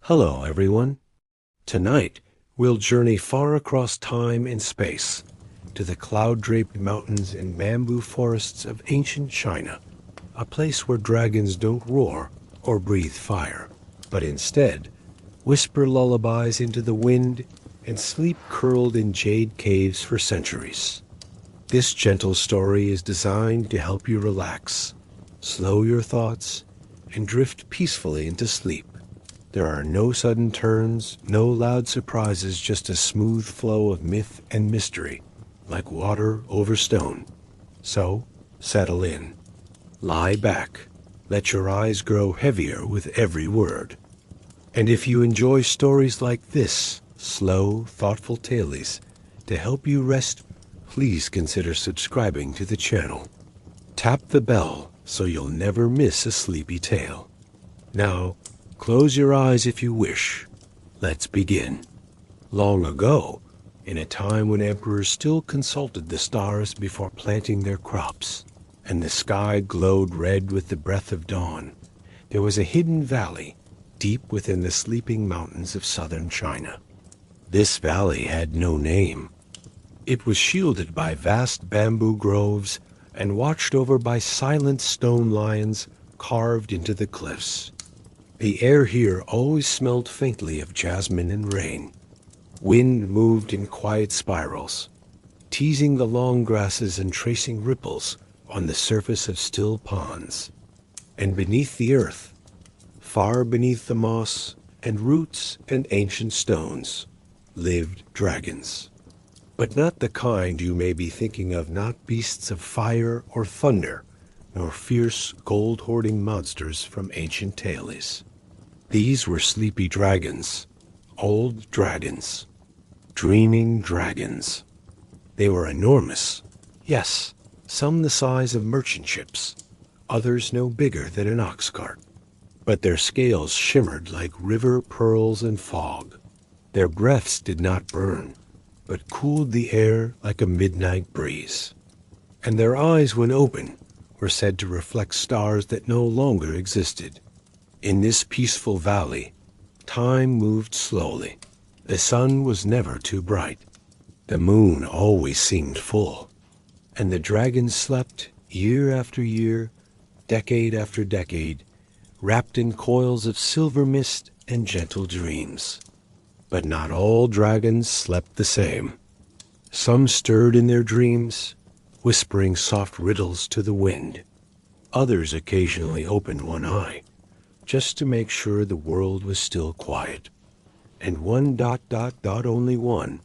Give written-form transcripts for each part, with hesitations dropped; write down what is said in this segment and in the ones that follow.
Hello, everyone. Tonight, we'll journey far across time and space to the cloud-draped mountains and bamboo forests of ancient China, a place where dragons don't roar or breathe fire, but instead whisper lullabies into the wind and sleep curled in jade caves for centuries. This gentle story is designed to help you relax, slow your thoughts, and drift peacefully into sleep. There are no sudden turns, no loud surprises, just a smooth flow of myth and mystery, like water over stone. So, settle in. Lie back. Let your eyes grow heavier with every word. And if you enjoy stories like this, slow, thoughtful tales, to help you rest, please consider subscribing to the channel. Tap the bell so you'll never miss a sleepy tale. Now, close your eyes if you wish. Let's begin. Long ago, in a time when emperors still consulted the stars before planting their crops, and the sky glowed red with the breath of dawn, there was a hidden valley deep within the sleeping mountains of southern China. This valley had no name. It was shielded by vast bamboo groves and watched over by silent stone lions carved into the cliffs. The air here always smelled faintly of jasmine and rain. Wind moved in quiet spirals, teasing the long grasses and tracing ripples on the surface of still ponds. And beneath the earth, far beneath the moss and roots and ancient stones, lived dragons. But not the kind you may be thinking of, not beasts of fire or thunder, nor fierce gold-hoarding monsters from ancient tales. These were sleepy dragons, old dragons, dreaming dragons. They were enormous, yes, some the size of merchant ships, others no bigger than an ox cart. But their scales shimmered like river pearls in fog. Their breaths did not burn, but cooled the air like a midnight breeze. And their eyes, when open, were said to reflect stars that no longer existed. In this peaceful valley, time moved slowly. The sun was never too bright. The moon always seemed full. And the dragons slept year after year, decade after decade, wrapped in coils of silver mist and gentle dreams. But not all dragons slept the same. Some stirred in their dreams, whispering soft riddles to the wind. Others occasionally opened one eye, just to make sure the world was still quiet. And only one,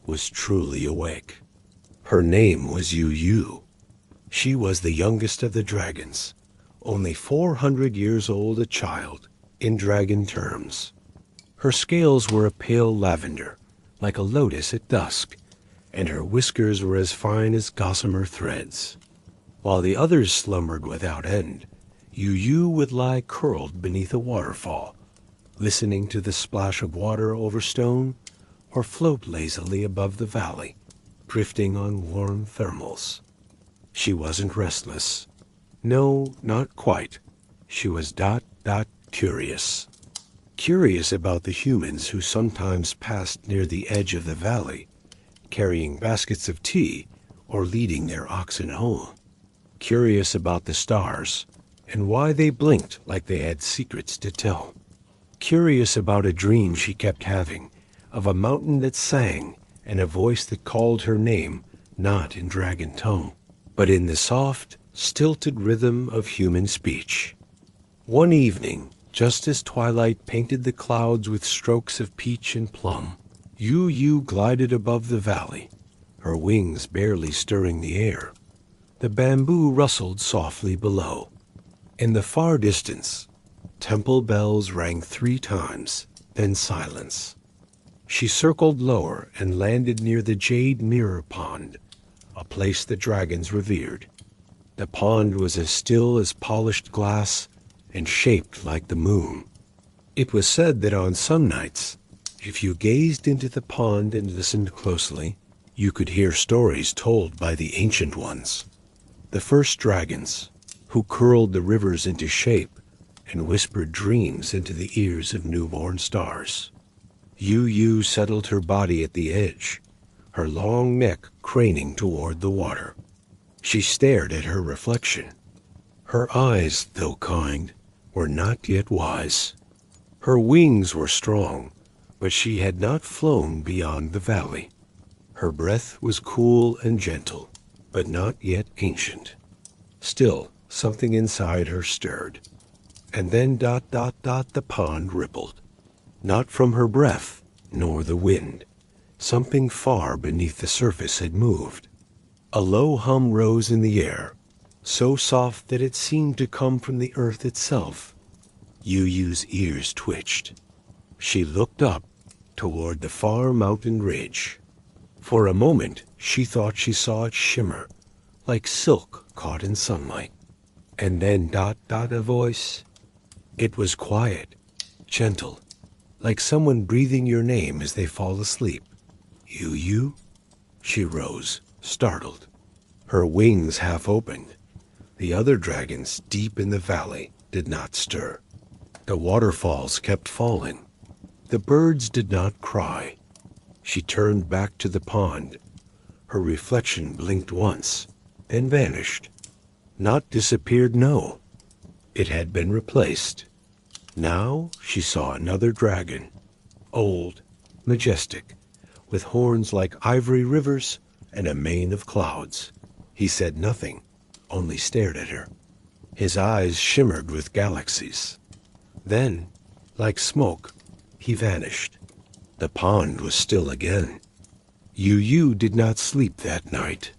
was truly awake. Her name was Yueyu. She was the youngest of the dragons, only 400 years old, a child, in dragon terms. Her scales were a pale lavender, like a lotus at dusk, and her whiskers were as fine as gossamer threads. While the others slumbered without end, Yueyu would lie curled beneath a waterfall, listening to the splash of water over stone, or float lazily above the valley, drifting on warm thermals. She wasn't restless. No, not quite. She was curious. Curious about the humans who sometimes passed near the edge of the valley, carrying baskets of tea or leading their oxen home. Curious about the stars and why they blinked like they had secrets to tell. Curious about a dream she kept having, of a mountain that sang and a voice that called her name, not in dragon tongue, but in the soft, stilted rhythm of human speech. One evening, just as twilight painted the clouds with strokes of peach and plum, Yueyu glided above the valley, her wings barely stirring the air. The bamboo rustled softly below. In the far distance, temple bells rang 3 times, then silence. She circled lower and landed near the jade mirror pond, a place the dragons revered. The pond was as still as polished glass and shaped like the moon. It was said that on some nights, if you gazed into the pond and listened closely, you could hear stories told by the ancient ones, the first dragons, who curled the rivers into shape and whispered dreams into the ears of newborn stars. Yueyu settled her body at the edge, her long neck craning toward the water. She stared at her reflection. Her eyes, though kind, were not yet wise. Her wings were strong, but she had not flown beyond the valley. Her breath was cool and gentle, but not yet ancient. Still, something inside her stirred. And then ... the pond rippled. Not from her breath, nor the wind. Something far beneath the surface had moved. A low hum rose in the air, so soft that it seemed to come from the earth itself. Yuyu's ears twitched. She looked up toward the far mountain ridge. For a moment, she thought she saw it shimmer, like silk caught in sunlight. And then ... a voice. It was quiet, gentle, like someone breathing your name as they fall asleep. Yueyu? She rose, startled. Her wings half opened. The other dragons, deep in the valley, did not stir. The waterfalls kept falling. The birds did not cry. She turned back to the pond. Her reflection blinked once, then vanished. Not disappeared, no. It had been replaced. Now she saw another dragon, old, majestic, with horns like ivory rivers and a mane of clouds. He said nothing, only stared at her. His eyes shimmered with galaxies. Then, like smoke, he vanished. The pond was still again. Yueyu did not sleep that night.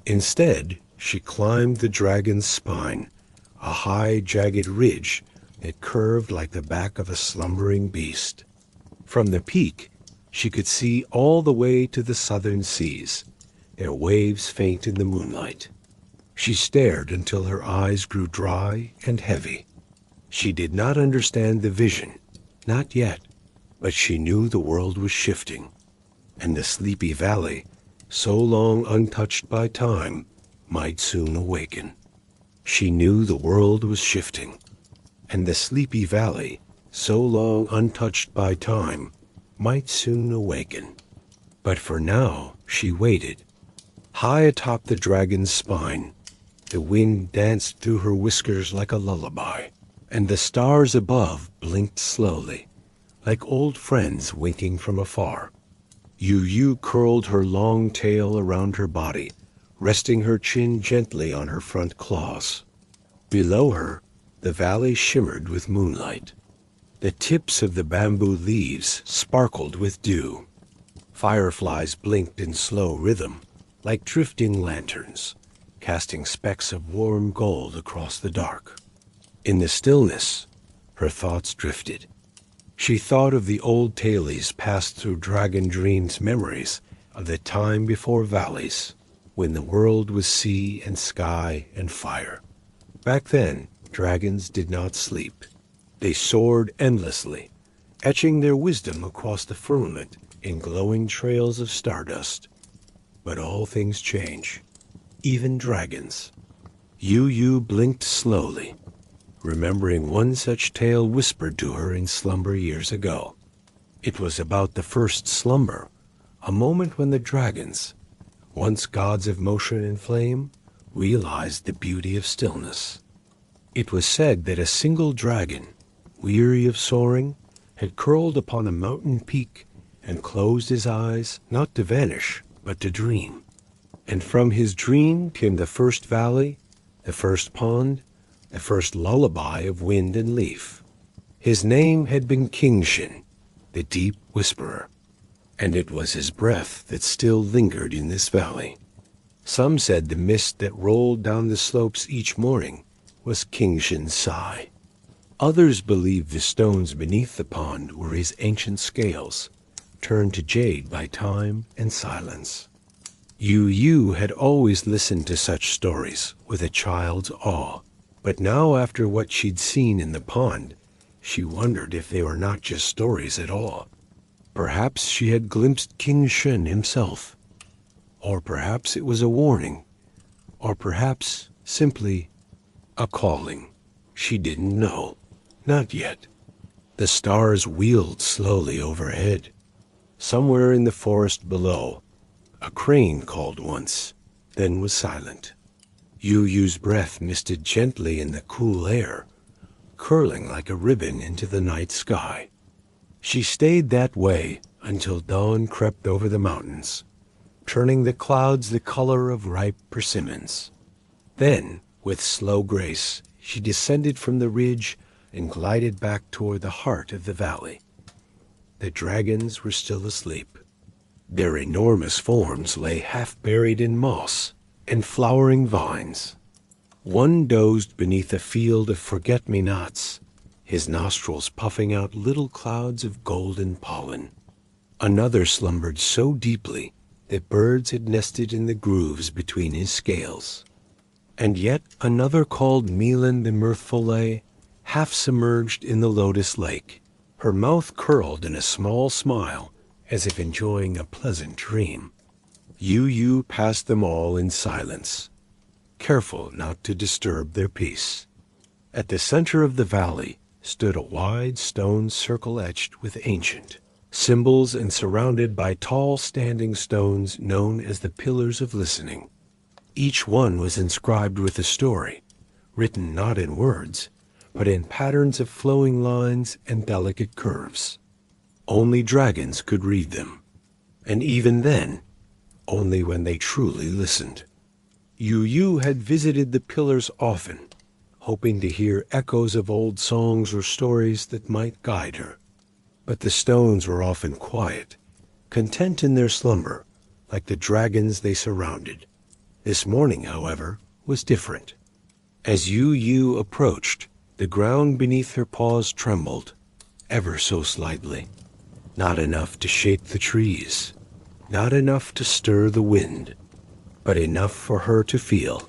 Instead, she climbed the dragon's spine, a high, jagged ridge that curved like the back of a slumbering beast. From the peak, she could see all the way to the southern seas, their waves faint in the moonlight. She stared until her eyes grew dry and heavy. She did not understand the vision, not yet, but she knew the world was shifting, and the sleepy valley, so long untouched by time, might soon awaken. She knew the world was shifting, and the sleepy valley, so long untouched by time, might soon awaken. But for now, she waited. High atop the dragon's spine, the wind danced through her whiskers like a lullaby, and the stars above blinked slowly, like old friends winking from afar. Yueyu curled her long tail around her body, resting her chin gently on her front claws. Below her, the valley shimmered with moonlight. The tips of the bamboo leaves sparkled with dew. Fireflies blinked in slow rhythm, like drifting lanterns, casting specks of warm gold across the dark. In the stillness, her thoughts drifted. She thought of the old tales passed through Dragon Dream's memories of the time before valleys, when the world was sea and sky and fire. Back then, dragons did not sleep. They soared endlessly, etching their wisdom across the firmament in glowing trails of stardust. But all things change, even dragons. Yueyu blinked slowly, remembering one such tale whispered to her in slumber years ago. It was about the first slumber, a moment when the dragons, once gods of motion and flame, realized the beauty of stillness. It was said that a single dragon, weary of soaring, had curled upon a mountain peak and closed his eyes not to vanish, but to dream. And from his dream came the first valley, the first pond, the first lullaby of wind and leaf. His name had been Kingshin, the deep whisperer, and it was his breath that still lingered in this valley. Some said the mist that rolled down the slopes each morning was Kingshin's sigh. Others believed the stones beneath the pond were his ancient scales, turned to jade by time and silence. Yueyu had always listened to such stories with a child's awe, but now after what she'd seen in the pond, she wondered if they were not just stories at all. Perhaps she had glimpsed King Shen himself, or perhaps it was a warning, or perhaps simply a calling. She didn't know. Not yet. The stars wheeled slowly overhead. Somewhere in the forest below, a crane called once, then was silent. Yueyu's breath misted gently in the cool air, curling like a ribbon into the night sky. She stayed that way until dawn crept over the mountains, turning the clouds the color of ripe persimmons. Then, with slow grace, she descended from the ridge and glided back toward the heart of the valley. The dragons were still asleep. Their enormous forms lay half buried in moss and flowering vines. One dozed beneath a field of forget-me-nots, his nostrils puffing out little clouds of golden pollen. Another slumbered so deeply that birds had nested in the grooves between his scales. And yet another called Milan the mirthful lay, half submerged in the lotus lake, her mouth curled in a small smile, as if enjoying a pleasant dream. Yueyu passed them all in silence, careful not to disturb their peace. At the center of the valley stood a wide stone circle etched with ancient symbols and surrounded by tall standing stones known as the Pillars of Listening. Each one was inscribed with a story, written not in words, but in patterns of flowing lines and delicate curves. Only dragons could read them, and even then, only when they truly listened. Yueyu had visited the pillars often, hoping to hear echoes of old songs or stories that might guide her. But the stones were often quiet, content in their slumber, like the dragons they surrounded. This morning, however, was different. As Yueyu approached, the ground beneath her paws trembled, ever so slightly. Not enough to shake the trees, not enough to stir the wind, but enough for her to feel.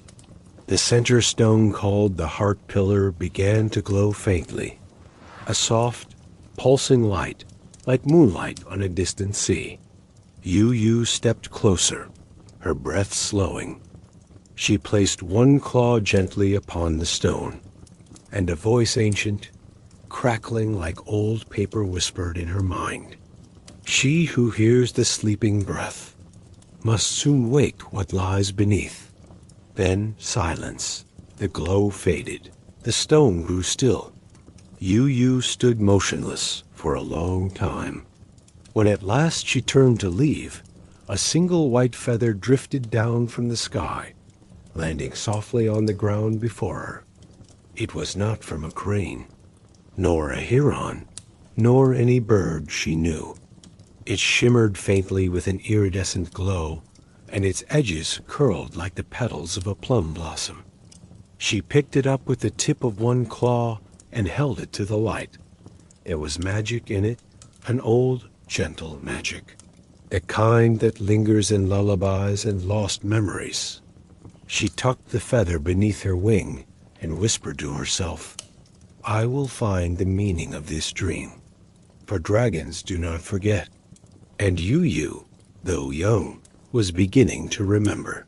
The center stone called the heart pillar began to glow faintly, a soft, pulsing light like moonlight on a distant sea. Yueyu stepped closer, her breath slowing. She placed one claw gently upon the stone, and a voice ancient, crackling like old paper, whispered in her mind, "She who hears the sleeping breath must soon wake what lies beneath." Then silence. The glow faded. The stone grew still. Yueyu stood motionless for a long time. When at last she turned to leave, a single white feather drifted down from the sky, landing softly on the ground before her. It was not from a crane, nor a heron, nor any bird she knew. It shimmered faintly with an iridescent glow, and its edges curled like the petals of a plum blossom. She picked it up with the tip of one claw and held it to the light. There was magic in it, an old, gentle magic, the kind that lingers in lullabies and lost memories. She tucked the feather beneath her wing and whispered to herself, "I will find the meaning of this dream, for dragons do not forget." And Yueyu, though young, was beginning to remember.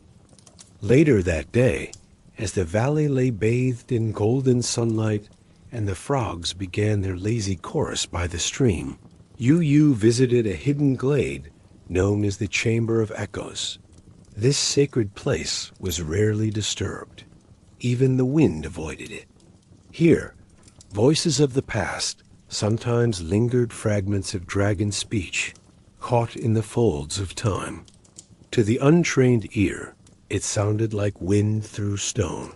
Later that day, as the valley lay bathed in golden sunlight and the frogs began their lazy chorus by the stream, Yueyu visited a hidden glade known as the Chamber of Echoes. This sacred place was rarely disturbed. Even the wind avoided it. Here, voices of the past sometimes lingered fragments of dragon speech, caught in the folds of time. To the untrained ear, it sounded like wind through stone.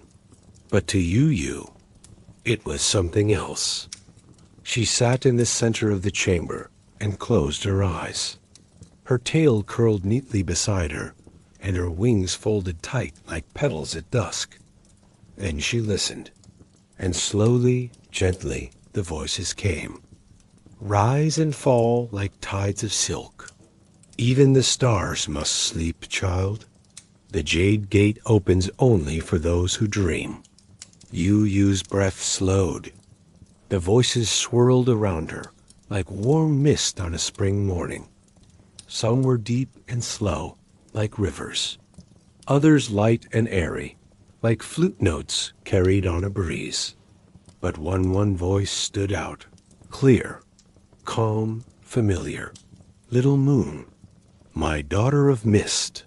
But to Yueyu, it was something else. She sat in the center of the chamber and closed her eyes. Her tail curled neatly beside her, and her wings folded tight like petals at dusk. Then she listened, and slowly, gently, the voices came. Rise and fall like tides of silk. Even the stars must sleep, child. The jade gate opens only for those who dream. Yueyu's breath slowed. The voices swirled around her like warm mist on a spring morning. Some were deep and slow, like rivers. Others light and airy, like flute notes carried on a breeze. But one voice stood out, clear, calm, familiar. Little moon, my daughter of mist,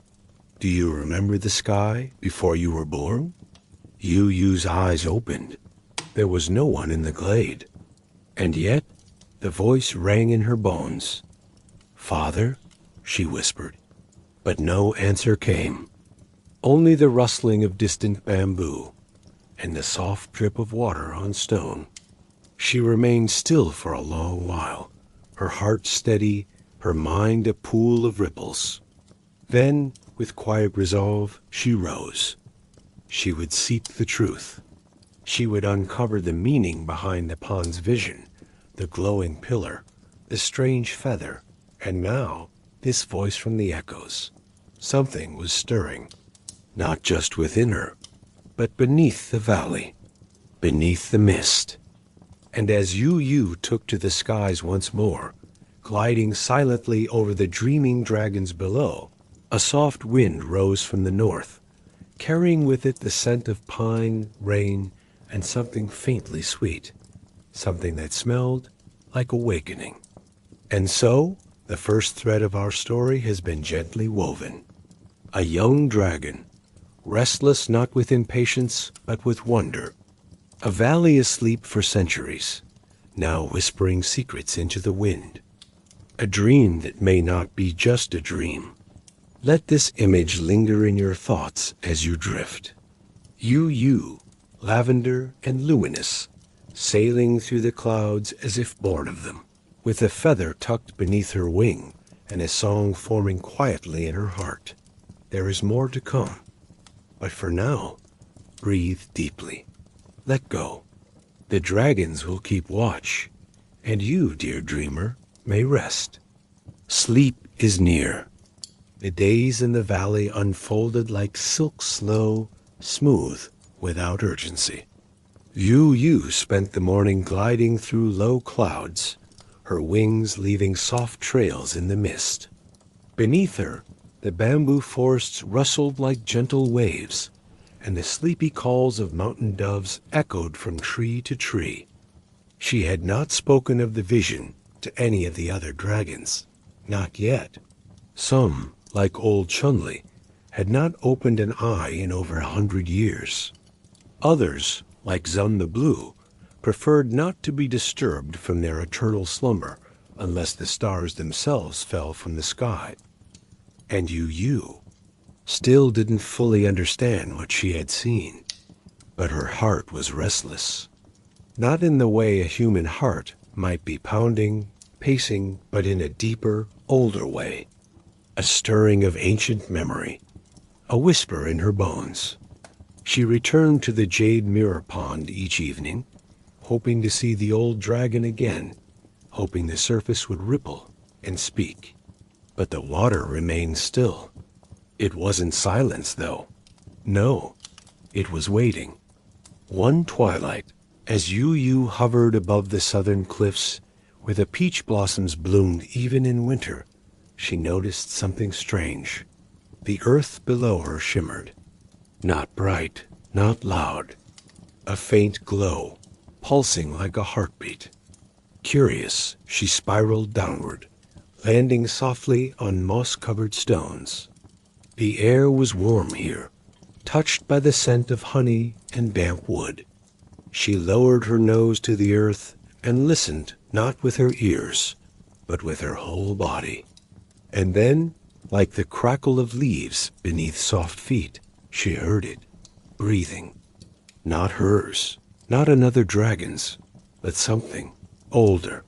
do you remember the sky before you were born? Yu's eyes opened. There was no one in the glade. And yet, the voice rang in her bones. Father, she whispered. But no answer came. Only the rustling of distant bamboo and the soft drip of water on stone. She remained still for a long while, her heart steady, her mind a pool of ripples. Then, with quiet resolve, she rose. She would seek the truth. She would uncover the meaning behind the pond's vision, the glowing pillar, the strange feather, and now this voice from the echoes. Something was stirring, not just within her, but beneath the valley, beneath the mist. And as Yueyu took to the skies once more, gliding silently over the dreaming dragons below, a soft wind rose from the north, carrying with it the scent of pine, rain, and something faintly sweet, something that smelled like awakening. And so, the first thread of our story has been gently woven. A young dragon, restless not with impatience, but with wonder. A valley asleep for centuries, now whispering secrets into the wind. A dream that may not be just a dream. Let this image linger in your thoughts as you drift. Yueyu, lavender and luminous, sailing through the clouds as if born of them, with a feather tucked beneath her wing and a song forming quietly in her heart. There is more to come. But for now, breathe deeply. Let go. The dragons will keep watch, and you, dear dreamer, may rest. Sleep is near. The days in the valley unfolded like silk slow, smooth, without urgency. Yueyu spent the morning gliding through low clouds, her wings leaving soft trails in the mist. Beneath her, the bamboo forests rustled like gentle waves, and the sleepy calls of mountain doves echoed from tree to tree. She had not spoken of the vision to any of the other dragons. Not yet. Some, like old Chunli, had not opened an eye in over 100 years. Others, like Zun the Blue, preferred not to be disturbed from their eternal slumber unless the stars themselves fell from the sky. And Yueyu still didn't fully understand what she had seen, but her heart was restless. Not in the way a human heart might be pounding, pacing, but in a deeper, older way. A stirring of ancient memory, a whisper in her bones. She returned to the jade mirror pond each evening, hoping to see the old dragon again, hoping the surface would ripple and speak. But the water remained still. It wasn't silence, though. No, it was waiting. One twilight, as Yueyu hovered above the southern cliffs, where the peach blossoms bloomed even in winter, she noticed something strange. The earth below her shimmered. Not bright, not loud. A faint glow, pulsing like a heartbeat. Curious, she spiraled downward, landing softly on moss-covered stones. The air was warm here, touched by the scent of honey and damp wood. She lowered her nose to the earth and listened not with her ears, but with her whole body. And then, like the crackle of leaves beneath soft feet, she heard it, breathing. Not hers, not another dragon's, but something older,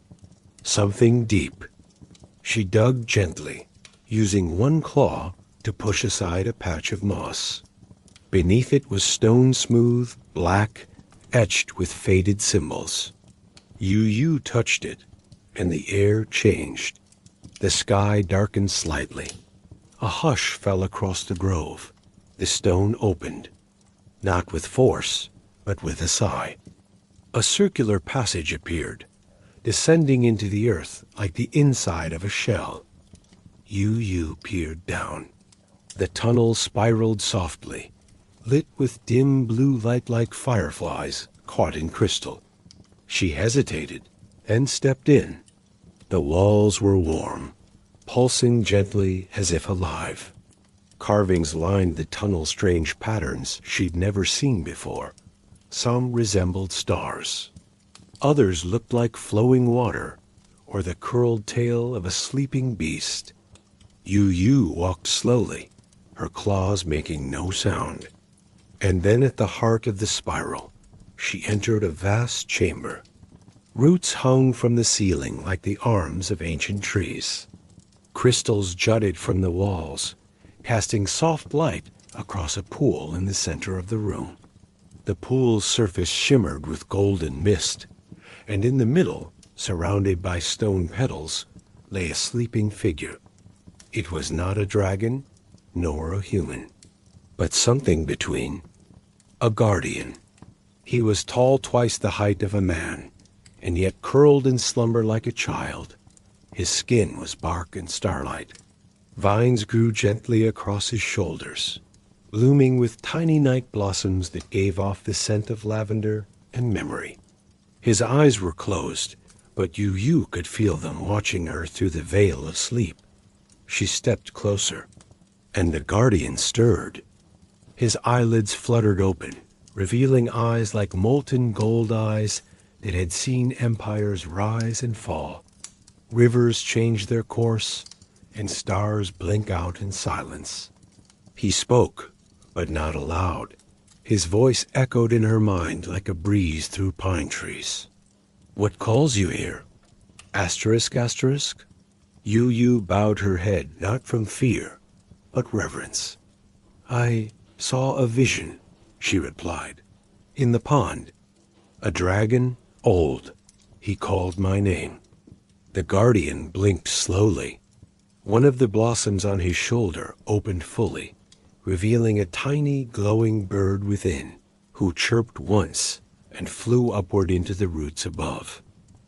something deep. She dug gently, using one claw to push aside a patch of moss. Beneath it was stone smooth, black, etched with faded symbols. Yueyu touched it, and the air changed. The sky darkened slightly. A hush fell across the grove. The stone opened, not with force, but with a sigh. A circular passage appeared, descending into the earth like the inside of a shell. Yueyu peered down. The tunnel spiraled softly, lit with dim blue light like fireflies caught in crystal. She hesitated, then stepped in. The walls were warm, pulsing gently as if alive. Carvings lined the tunnel's strange patterns she'd never seen before. Some resembled stars. Others looked like flowing water, or the curled tail of a sleeping beast. Yueyu walked slowly, her claws making no sound. And then at the heart of the spiral, she entered a vast chamber. Roots hung from the ceiling like the arms of ancient trees. Crystals jutted from the walls, casting soft light across a pool in the center of the room. The pool's surface shimmered with golden mist, and in the middle, surrounded by stone petals, lay a sleeping figure. It was not a dragon, nor a human, but something between. A guardian. He was tall twice the height of a man, and yet curled in slumber like a child. His skin was bark and starlight. Vines grew gently across his shoulders, blooming with tiny night blossoms that gave off the scent of lavender and memory. His eyes were closed, but Yueyu could feel them watching her through the veil of sleep. She stepped closer, and the guardian stirred. His eyelids fluttered open, revealing eyes like molten gold eyes that had seen empires rise and fall. Rivers change their course, and stars blink out in silence. He spoke, but not aloud. His voice echoed in her mind like a breeze through pine trees. "What calls you here?" Asterisk, asterisk. Yueyu bowed her head, not from fear, but reverence. "I saw a vision," she replied. "In the pond. A dragon, old. He called my name." The guardian blinked slowly. One of the blossoms on his shoulder opened fully, revealing a tiny glowing bird within, who chirped once and flew upward into the roots above.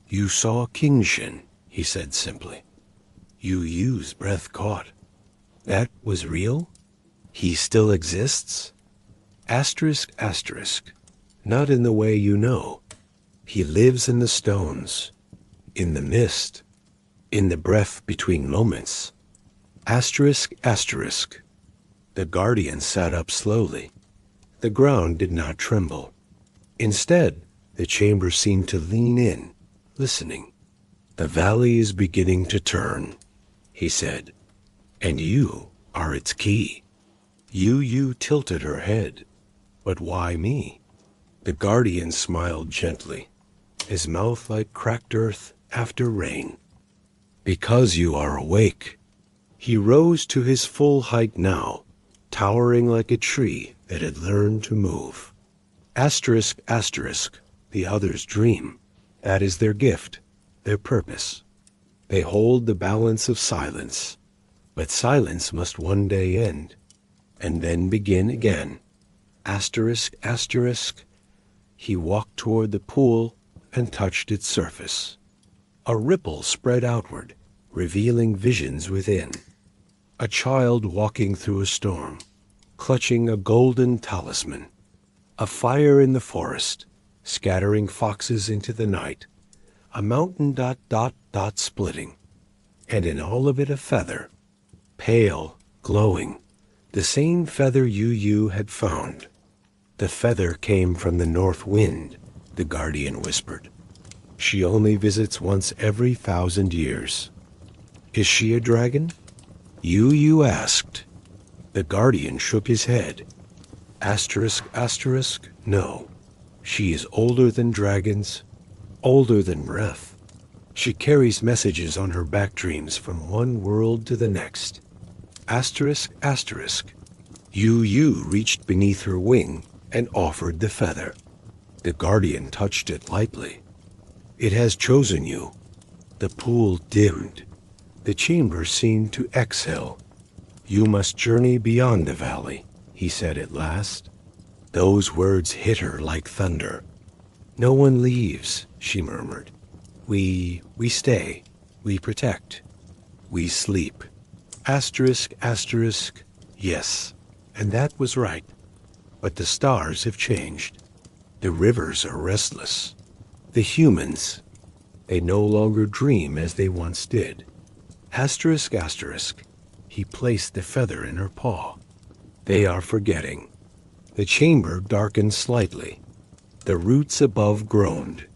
"You saw King Shen," he said simply. Yueyu's breath caught. "That was real? He still exists?" Asterisk, asterisk. "Not in the way you know. He lives in the stones, in the mist, in the breath between moments." Asterisk, asterisk. The guardian sat up slowly. The ground did not tremble. Instead, the chamber seemed to lean in, listening. "The valley is beginning to turn," he said, "and you are its key." Yueyu tilted her head. "But why me?" The guardian smiled gently, his mouth like cracked earth after rain. "Because you are awake." He rose to his full height now, towering like a tree that had learned to move. Asterisk, asterisk. The others dream. That is their gift, their purpose. They hold the balance of silence, but silence must one day end, and then begin again. Asterisk, asterisk. He walked toward the pool and touched its surface. A ripple spread outward, revealing visions within. A child walking through a storm, clutching a golden talisman. A fire in the forest, scattering foxes into the night. A mountain dot dot dot splitting. And in all of it a feather, pale, glowing, the same feather Yueyu had found. The feather came from the north wind, the guardian whispered. She only visits once every 1,000 years. Is she a dragon? Yueyu asked. The guardian shook his head. Asterisk, asterisk, no. She is older than dragons, older than breath. She carries messages on her back dreams from one world to the next. Asterisk, asterisk. Yueyu reached beneath her wing and offered the feather. The guardian touched it lightly. It has chosen you. The pool dimmed. The chamber seemed to exhale. You must journey beyond the valley, he said at last. Those words hit her like thunder. No one leaves, she murmured. We stay. We protect. We sleep. Asterisk, asterisk, yes. And that was right. But the stars have changed. The rivers are restless. The humans, they no longer dream as they once did. Asterisk, asterisk. He placed the feather in her paw. They are forgetting. The chamber darkened slightly. The roots above groaned.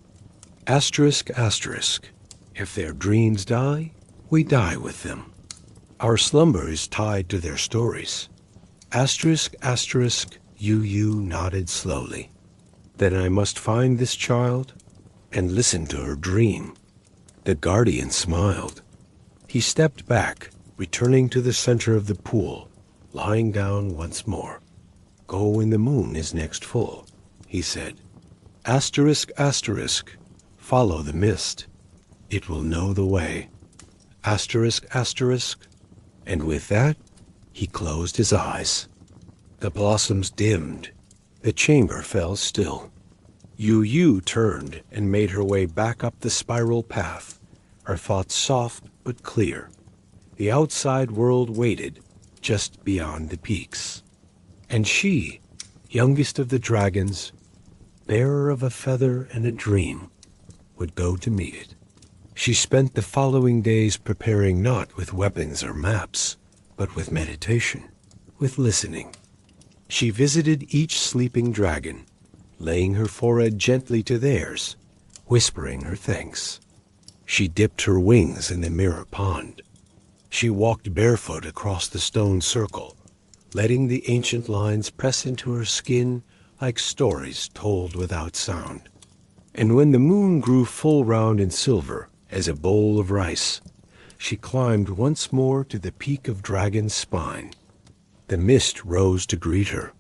Asterisk, asterisk. If their dreams die, we die with them. Our slumber is tied to their stories. Asterisk, asterisk. Yueyu nodded slowly. Then I must find this child and listen to her dream. The guardian smiled. He stepped back, returning to the center of the pool, lying down once more. Go when the moon is next full, he said. Asterisk, asterisk. Follow the mist. It will know the way. Asterisk, asterisk. And with that, he closed his eyes. The blossoms dimmed. The chamber fell still. Yueyu turned and made her way back up the spiral path, her thoughts soft but clear. The outside world waited just beyond the peaks. And she, youngest of the dragons, bearer of a feather and a dream, would go to meet it. She spent the following days preparing not with weapons or maps, but with meditation, with listening. She visited each sleeping dragon, laying her forehead gently to theirs, whispering her thanks. She dipped her wings in the mirror pond. She walked barefoot across the stone circle, letting the ancient lines press into her skin like stories told without sound. And when the moon grew full round and silver as a bowl of rice, she climbed once more to the peak of Dragon's Spine. The mist rose to greet her.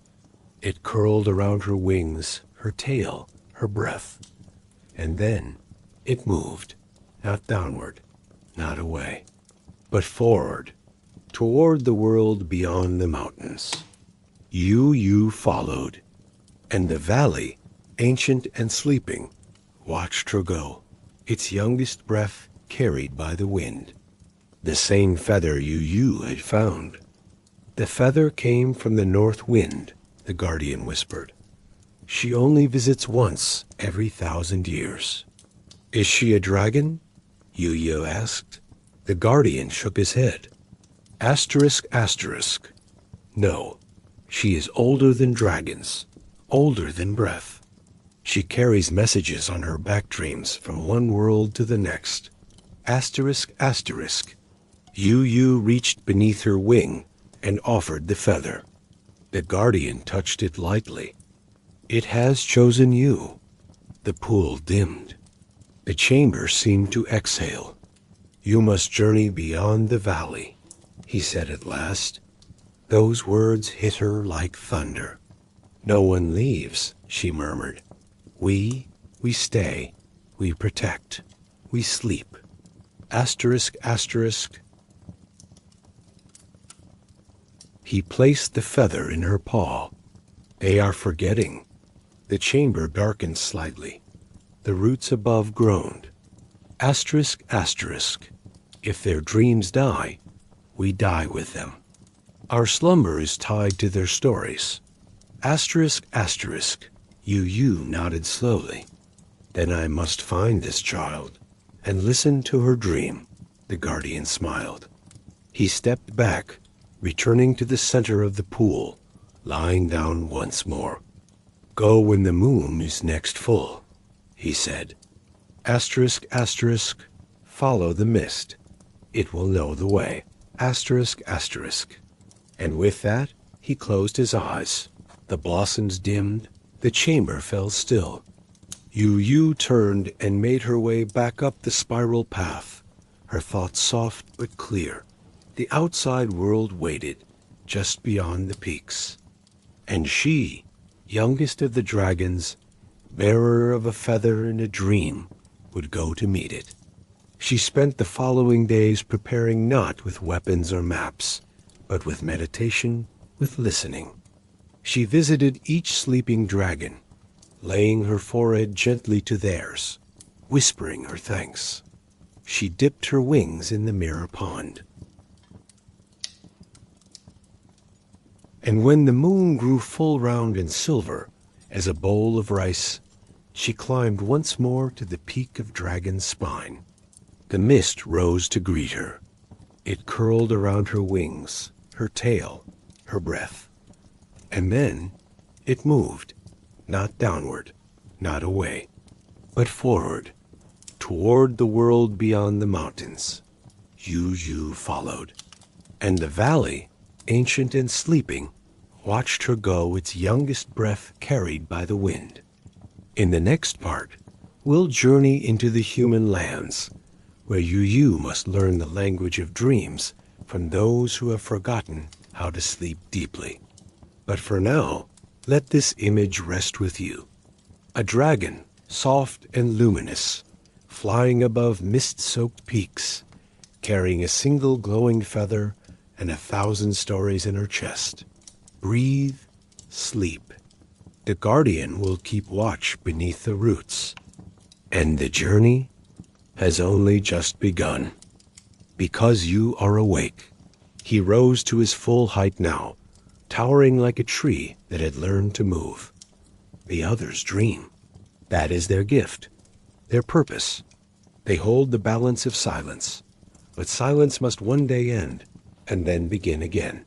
It curled around her wings, her tail, her breath. And then it moved, not downward, not away, but forward, toward the world beyond the mountains. Yueyu followed, and the valley, ancient and sleeping, watched her go, its youngest breath carried by the wind. The same feather Yueyu had found. The feather came from the north wind, the guardian whispered. She only visits once every 1,000 years. Is she a dragon? Yueyu asked. The guardian shook his head. Asterisk, asterisk. No, she is older than dragons, older than breath. She carries messages on her back dreams from one world to the next. Asterisk, asterisk. Yueyu reached beneath her wing and offered the feather. The guardian touched it lightly. It has chosen you. The pool dimmed. The chamber seemed to exhale. You must journey beyond the valley, he said at last. Those words hit her like thunder. No one leaves, she murmured. We stay, we protect, we sleep. Asterisk, asterisk. He placed the feather in her paw. They are forgetting. The chamber darkened slightly. The roots above groaned. Asterisk, asterisk. If their dreams die, we die with them. Our slumber is tied to their stories. Asterisk, asterisk. Yueyu nodded slowly. Then I must find this child and listen to her dream. The guardian smiled. He stepped back, returning to the center of the pool, lying down once more. Go when the moon is next full, he said. Asterisk, asterisk. Follow the mist. It will know the way. Asterisk, asterisk. And with that, he closed his eyes. The blossoms dimmed. The chamber fell still. Yueyu turned and made her way back up the spiral path, her thoughts soft but clear. The outside world waited, just beyond the peaks. And she, youngest of the dragons, bearer of a feather and a dream, would go to meet it. She spent the following days preparing not with weapons or maps, but with meditation, with listening. She visited each sleeping dragon, laying her forehead gently to theirs, whispering her thanks. She dipped her wings in the mirror pond. And when the moon grew full round and silver as a bowl of rice, She climbed once more to the peak of Dragon's Spine. The mist rose to greet her. It curled around her wings, her tail, her breath. And then it moved, not downward, not away, but forward, toward the world beyond the mountains. Yueyu followed, and the valley, ancient and sleeping, watched her go, its youngest breath carried by the wind. In the next part, we'll journey into the human lands, where Yueyu must learn the language of dreams from those who have forgotten how to sleep deeply. But for now, let this image rest with you. A dragon, soft and luminous, flying above mist-soaked peaks, carrying a single glowing feather and 1,000 stories in her chest. Breathe, sleep. The guardian will keep watch beneath the roots. And the journey has only just begun. Because you are awake. He rose to his full height now, towering like a tree that had learned to move. The others dream. That is their gift, their purpose. They hold the balance of silence. But silence must one day end, and then begin again.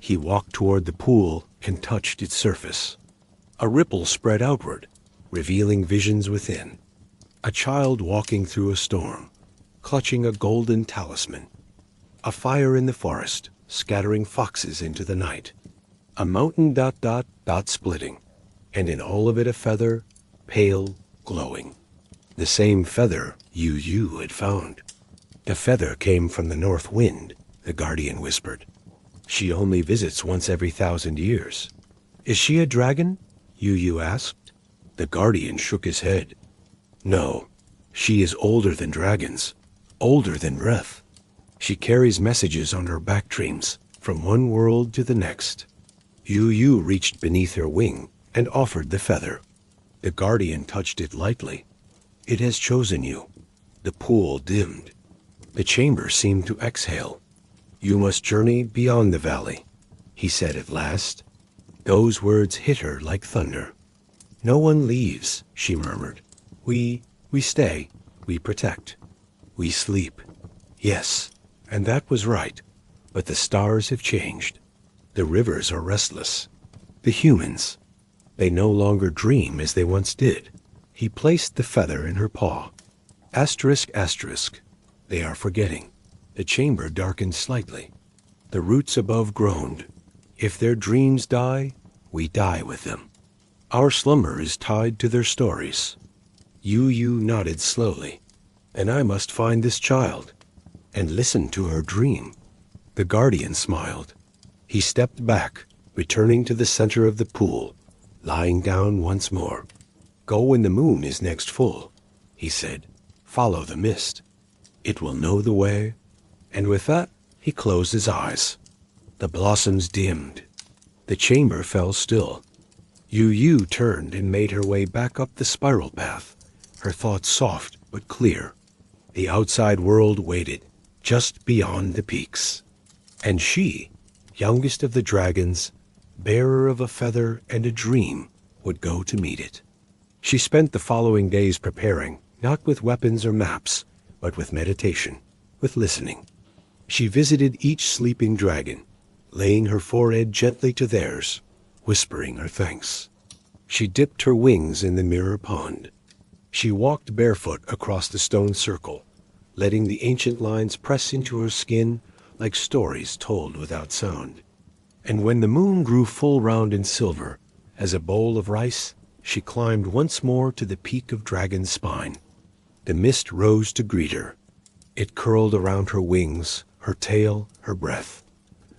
He walked toward the pool and touched its surface. A ripple spread outward, revealing visions within. A child walking through a storm, clutching a golden talisman. A fire in the forest, scattering foxes into the night. A mountain ... splitting, and in all of it a feather, pale, glowing. The same feather Yueyu had found. The feather came from the north wind, the guardian whispered. She only visits once every 1,000 years. Is she a dragon? Yueyu asked. The guardian shook his head. No, she is older than dragons, older than breath. She carries messages on her back dreams, from one world to the next. Yueyu reached beneath her wing and offered the feather. The guardian touched it lightly. It has chosen you. The pool dimmed. The chamber seemed to exhale. You must journey beyond the valley, he said at last. Those words hit her like thunder. No one leaves, she murmured. We stay, we protect, we sleep. Yes, and that was right, but the stars have changed. The rivers are restless. The humans, they no longer dream as they once did. He placed the feather in her paw. Asterisk, asterisk. They are forgetting. The chamber darkened slightly. The roots above groaned. If their dreams die, we die with them. Our slumber is tied to their stories. Yueyu nodded slowly. And I must find this child and listen to her dream. The guardian smiled. He stepped back, returning to the center of the pool, lying down once more. Go when the moon is next full, he said. Follow the mist. It will know the way. And with that, he closed his eyes. The blossoms dimmed. The chamber fell still. Yueyu turned and made her way back up the spiral path, her thoughts soft but clear. The outside world waited, just beyond the peaks. And she, youngest of the dragons, bearer of a feather and a dream, would go to meet it. She spent the following days preparing, not with weapons or maps, but with meditation, with listening. She visited each sleeping dragon, laying her forehead gently to theirs, whispering her thanks. She dipped her wings in the mirror pond. She walked barefoot across the stone circle, letting the ancient lines press into her skin like stories told without sound. And when the moon grew full round and silver, as a bowl of rice, she climbed once more to the peak of Dragon's Spine. The mist rose to greet her. It curled around her wings, her tail, her breath.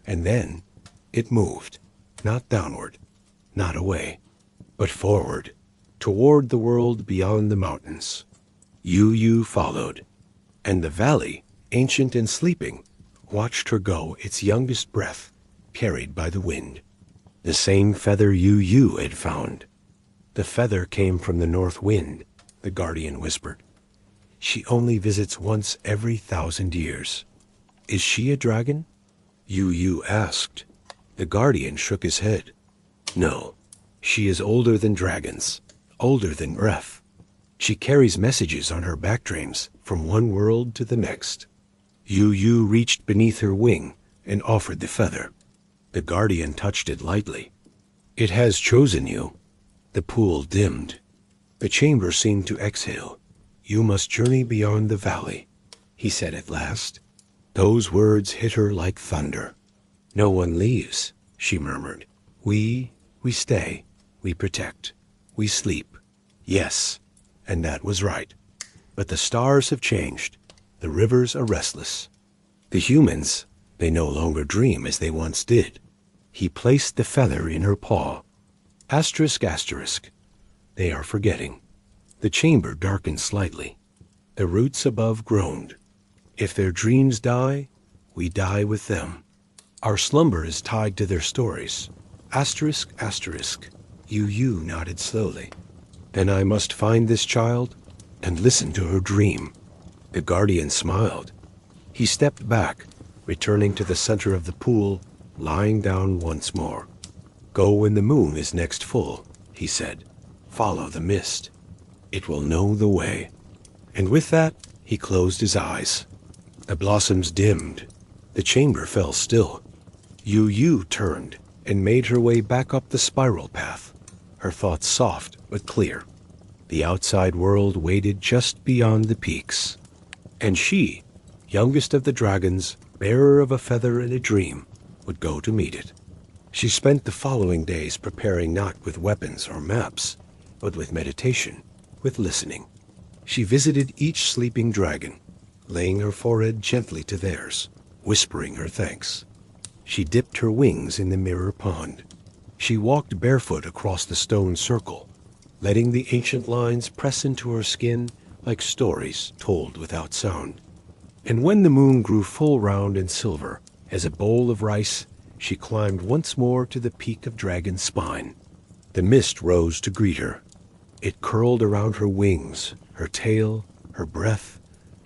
And then it moved, not downward, not away, but forward, toward the world beyond the mountains. Yueyu followed, and the valley, ancient and sleeping, watched her go, its youngest breath carried by the wind. The same feather Yueyu had found. The feather came from the north wind, the guardian whispered. She only visits once every 1,000 years. Is she a dragon? Yueyu asked. The guardian shook his head. No, she is older than dragons, older than breath. She carries messages on her backdrames from one world to the next. Yueyu reached beneath her wing and offered the feather. The guardian touched it lightly. It has chosen you. The pool dimmed. The chamber seemed to exhale. You must journey beyond the valley, he said at last. Those words hit her like thunder. No one leaves, she murmured. We stay, we protect, we sleep. Yes, and that was right. But the stars have changed. The rivers are restless. The humans, they no longer dream as they once did. He placed the feather in her paw. Asterisk, asterisk. They are forgetting. The chamber darkened slightly. The roots above groaned. If their dreams die, we die with them. Our slumber is tied to their stories. Asterisk, asterisk. Yueyu nodded slowly. Then I must find this child and listen to her dream. The guardian smiled. He stepped back, returning to the center of the pool, lying down once more. Go when the moon is next full, he said. Follow the mist. It will know the way. And with that, he closed his eyes. The blossoms dimmed. The chamber fell still. Yueyu turned and made her way back up the spiral path, her thoughts soft but clear. The outside world waited just beyond the peaks. And she, youngest of the dragons, bearer of a feather and a dream, would go to meet it. She spent the following days preparing not with weapons or maps, but with meditation, with listening. She visited each sleeping dragon, laying her forehead gently to theirs, whispering her thanks. She dipped her wings in the mirror pond. She walked barefoot across the stone circle, letting the ancient lines press into her skin like stories told without sound. And when the moon grew full round and silver as a bowl of rice, she climbed once more to the peak of Dragon's Spine. The mist rose to greet her. It curled around her wings, her tail, her breath,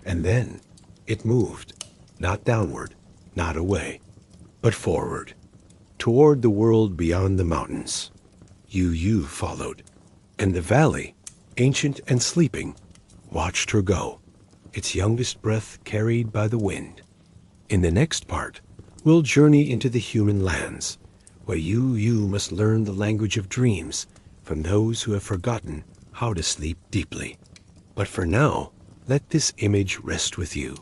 and then it moved, not downward, not away, but forward, toward the world beyond the mountains. Yueyu followed, and the valley, ancient and sleeping, watched her go, its youngest breath carried by the wind. In the next part, we'll journey into the human lands, where Yueyu must learn the language of dreams from those who have forgotten how to sleep deeply. But for now, let this image rest with you.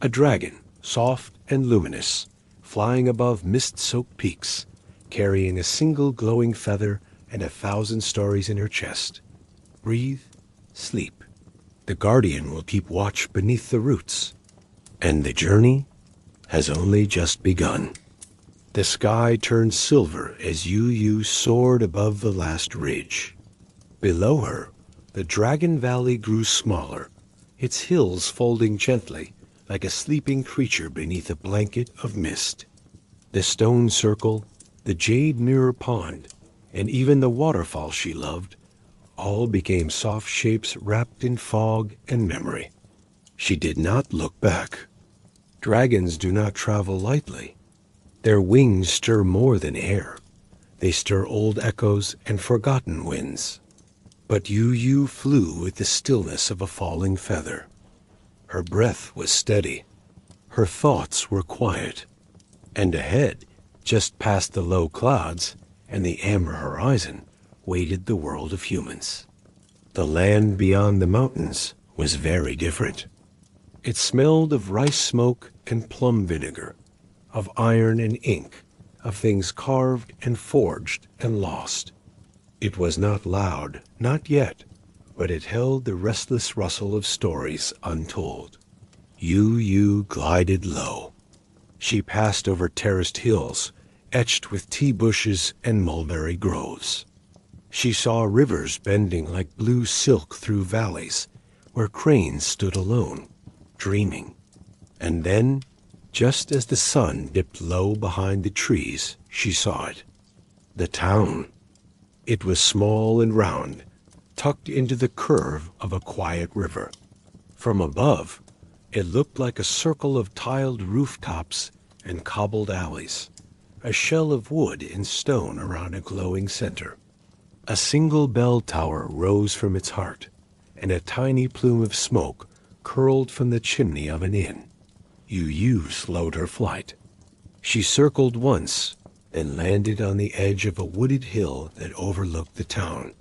A dragon, soft and luminous, flying above mist-soaked peaks, carrying a single glowing feather and 1,000 stories in her chest. Breathe, sleep. The guardian will keep watch beneath the roots. And the journey has only just begun. The sky turned silver as Yueyu soared above the last ridge. Below her, the Dragon Valley grew smaller, its hills folding gently like a sleeping creature beneath a blanket of mist. The stone circle, the jade mirror pond, and even the waterfall she loved, all became soft shapes wrapped in fog and memory. She did not look back. Dragons do not travel lightly. Their wings stir more than air. They stir old echoes and forgotten winds. But Yueyu flew with the stillness of a falling feather. Her breath was steady. Her thoughts were quiet. And ahead, just past the low clouds and the amber horizon, waited the world of humans. The land beyond the mountains was very different. It smelled of rice smoke and plum vinegar, of iron and ink, of things carved and forged and lost. It was not loud, not yet, but it held the restless rustle of stories untold. Yueyu glided low. She passed over terraced hills, etched with tea bushes and mulberry groves. She saw rivers bending like blue silk through valleys, where cranes stood alone, dreaming. And then, just as the sun dipped low behind the trees, she saw it. The town. It was small and round, tucked into the curve of a quiet river. From above, it looked like a circle of tiled rooftops and cobbled alleys, a shell of wood and stone around a glowing center. A single bell tower rose from its heart, and a tiny plume of smoke curled from the chimney of an inn. Yueyu slowed her flight. She circled once, then landed on the edge of a wooded hill that overlooked the town.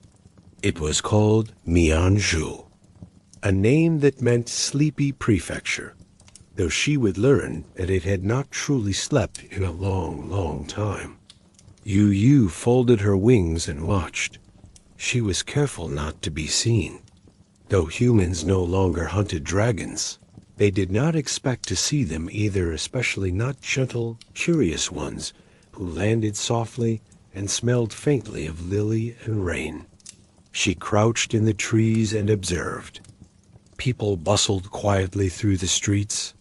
It was called Mianzhu, a name that meant sleepy prefecture, though she would learn that it had not truly slept in a long, long time. Yueyu folded her wings and watched. She was careful not to be seen. Though humans no longer hunted dragons, they did not expect to see them either, especially not gentle, curious ones who landed softly and smelled faintly of lily and rain. She crouched in the trees and observed. People bustled quietly through the streets,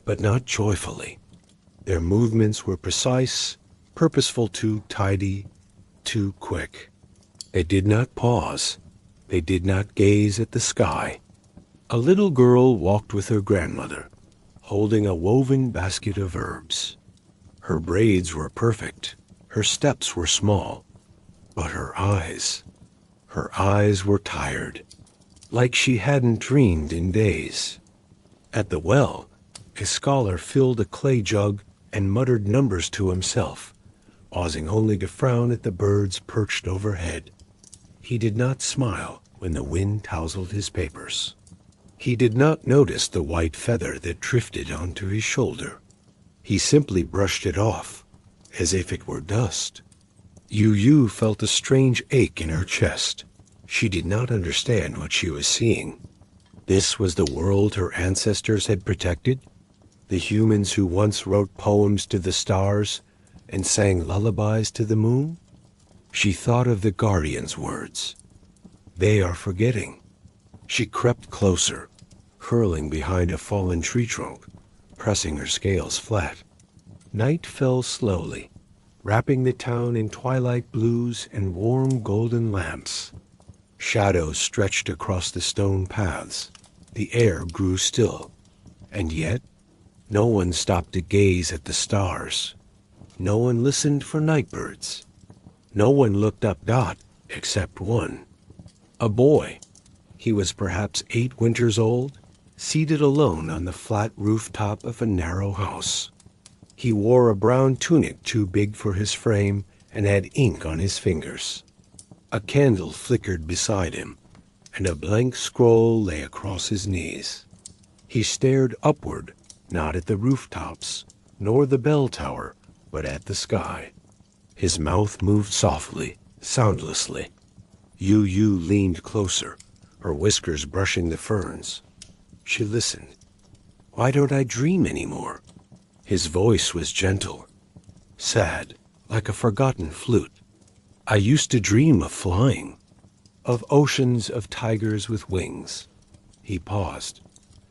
but not joyfully. Their movements were precise, purposeful, too tidy, too quick. They did not pause. They did not gaze at the sky. A little girl walked with her grandmother, holding a woven basket of herbs. Her braids were perfect. Her steps were small. But her eyes were tired, like she hadn't dreamed in days. At the well, a scholar filled a clay jug and muttered numbers to himself, pausing only to frown at the birds perched overhead. He did not smile when the wind tousled his papers. He did not notice the white feather that drifted onto his shoulder. He simply brushed it off, as if it were dust. Yueyu felt a strange ache in her chest. She did not understand what she was seeing. This was the world her ancestors had protected? The humans who once wrote poems to the stars and sang lullabies to the moon? She thought of the guardian's words. They are forgetting. She crept closer, curling behind a fallen tree trunk, pressing her scales flat. Night fell slowly, wrapping the town in twilight blues and warm golden lamps. Shadows stretched across the stone paths. The air grew still, and yet no one stopped to gaze at the stars. No one listened for nightbirds. No one looked up except one. A boy. He was perhaps 8 winters old, seated alone on the flat rooftop of a narrow house. He wore a brown tunic too big for his frame and had ink on his fingers. A candle flickered beside him, and a blank scroll lay across his knees. He stared upward, not at the rooftops, nor the bell tower, but at the sky. His mouth moved softly, soundlessly. Yueyu leaned closer, her whiskers brushing the ferns. She listened. Why don't I dream anymore? His voice was gentle, sad, like a forgotten flute. I used to dream of flying, of oceans of tigers with wings. He paused.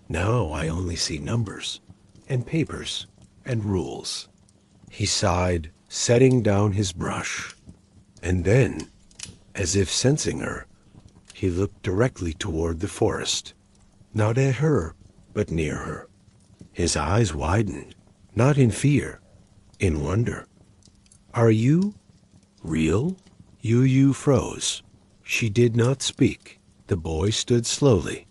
Now I only see numbers, and papers, and rules. He sighed, setting down his brush. And then, as if sensing her, he looked directly toward the forest. Not at her, but near her. His eyes widened, not in fear, in wonder. Are you real? Yueyu froze. She did not speak. The boy stood slowly.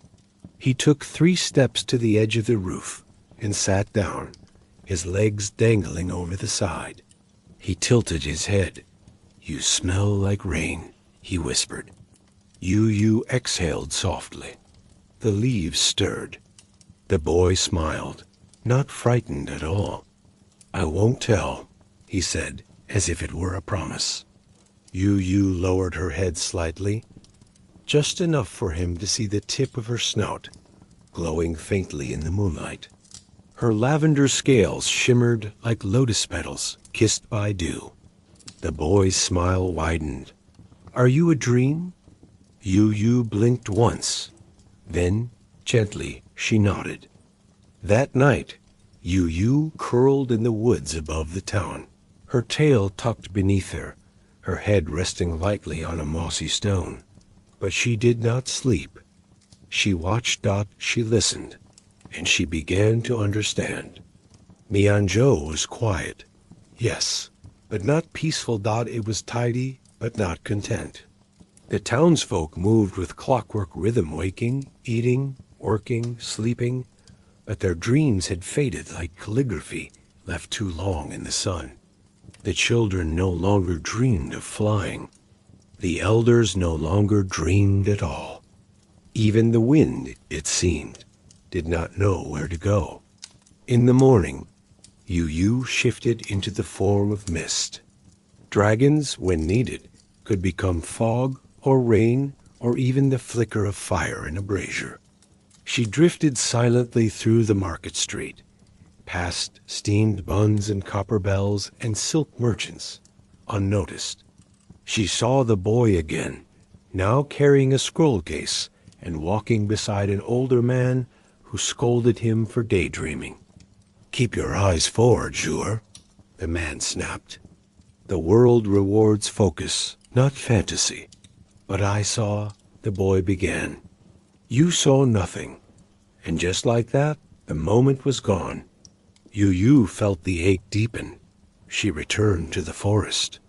He took 3 steps to the edge of the roof and sat down, his legs dangling over the side. He tilted his head. You smell like rain, he whispered. Yueyu exhaled softly. The leaves stirred. The boy smiled, not frightened at all. I won't tell, he said, as if it were a promise. Yueyu lowered her head slightly, just enough for him to see the tip of her snout, glowing faintly in the moonlight. Her lavender scales shimmered like lotus petals kissed by dew. The boy's smile widened. Are you a dream? Yueyu blinked once. Then, gently, she nodded. That night, Yueyu curled in the woods above the town, her tail tucked beneath her head resting lightly on a mossy stone. But she did not sleep. She watched. She listened, and she began to understand. Mianzhou was quiet, yes, but not peaceful. It was tidy, but not content. The townsfolk moved with clockwork rhythm, waking, eating, working, sleeping, but their dreams had faded like calligraphy left too long in the sun. The children no longer dreamed of flying. The elders no longer dreamed at all. Even the wind, it seemed, did not know where to go. In the morning, Yueyu shifted into the form of mist. Dragons, when needed, could become fog or rain or even the flicker of fire in a brazier. She drifted silently through the market street, past steamed buns and copper bells and silk merchants, unnoticed. She saw the boy again, now carrying a scroll case and walking beside an older man who scolded him for daydreaming. "Keep your eyes forward, Zhuer," the man snapped. "The world rewards focus, not fantasy." "But I saw," the boy began. "You saw nothing." And just like that, the moment was gone. Yueyu felt the ache deepen. She returned to the forest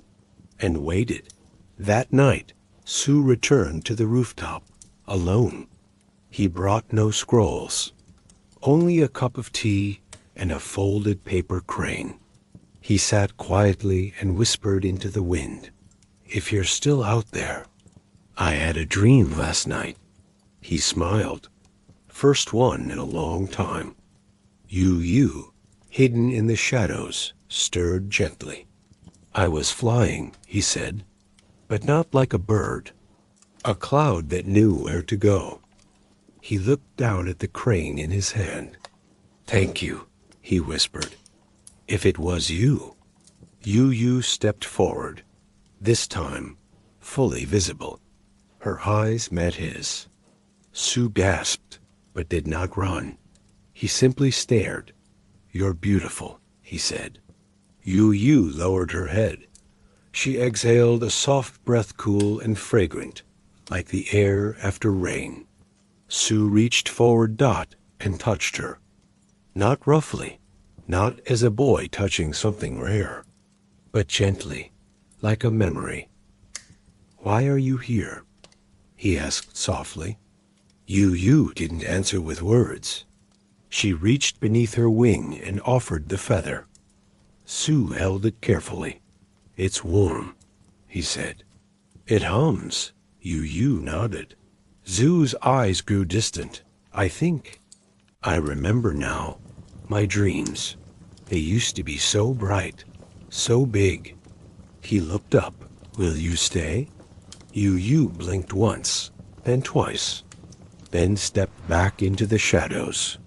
and waited. That night, Su returned to the rooftop, alone. He brought no scrolls, only a cup of tea and a folded paper crane. He sat quietly and whispered into the wind, "If you're still out there, I had a dream last night." He smiled, first one in a long time. Yueyu, hidden in the shadows, stirred gently. "I was flying," he said, "but not like a bird. A cloud that knew where to go." He looked down at the crane in his hand. "Thank you," he whispered. "If it was you." Yueyu stepped forward, this time fully visible. Her eyes met his. Su gasped, but did not run. He simply stared. "You're beautiful," he said. Yueyu lowered her head. She exhaled a soft breath, cool and fragrant, like the air after rain. Su reached forward and touched her. Not roughly, not as a boy touching something rare, but gently, like a memory. "Why are you here?" he asked softly. Yueyu didn't answer with words. She reached beneath her wing and offered the feather. Su held it carefully. "It's warm," he said. "It hums." Yueyu nodded. Zu's eyes grew distant. I remember now. My dreams. They used to be so bright, so big." He looked up. "Will you stay?" Yueyu blinked once, then twice, then stepped back into the shadows.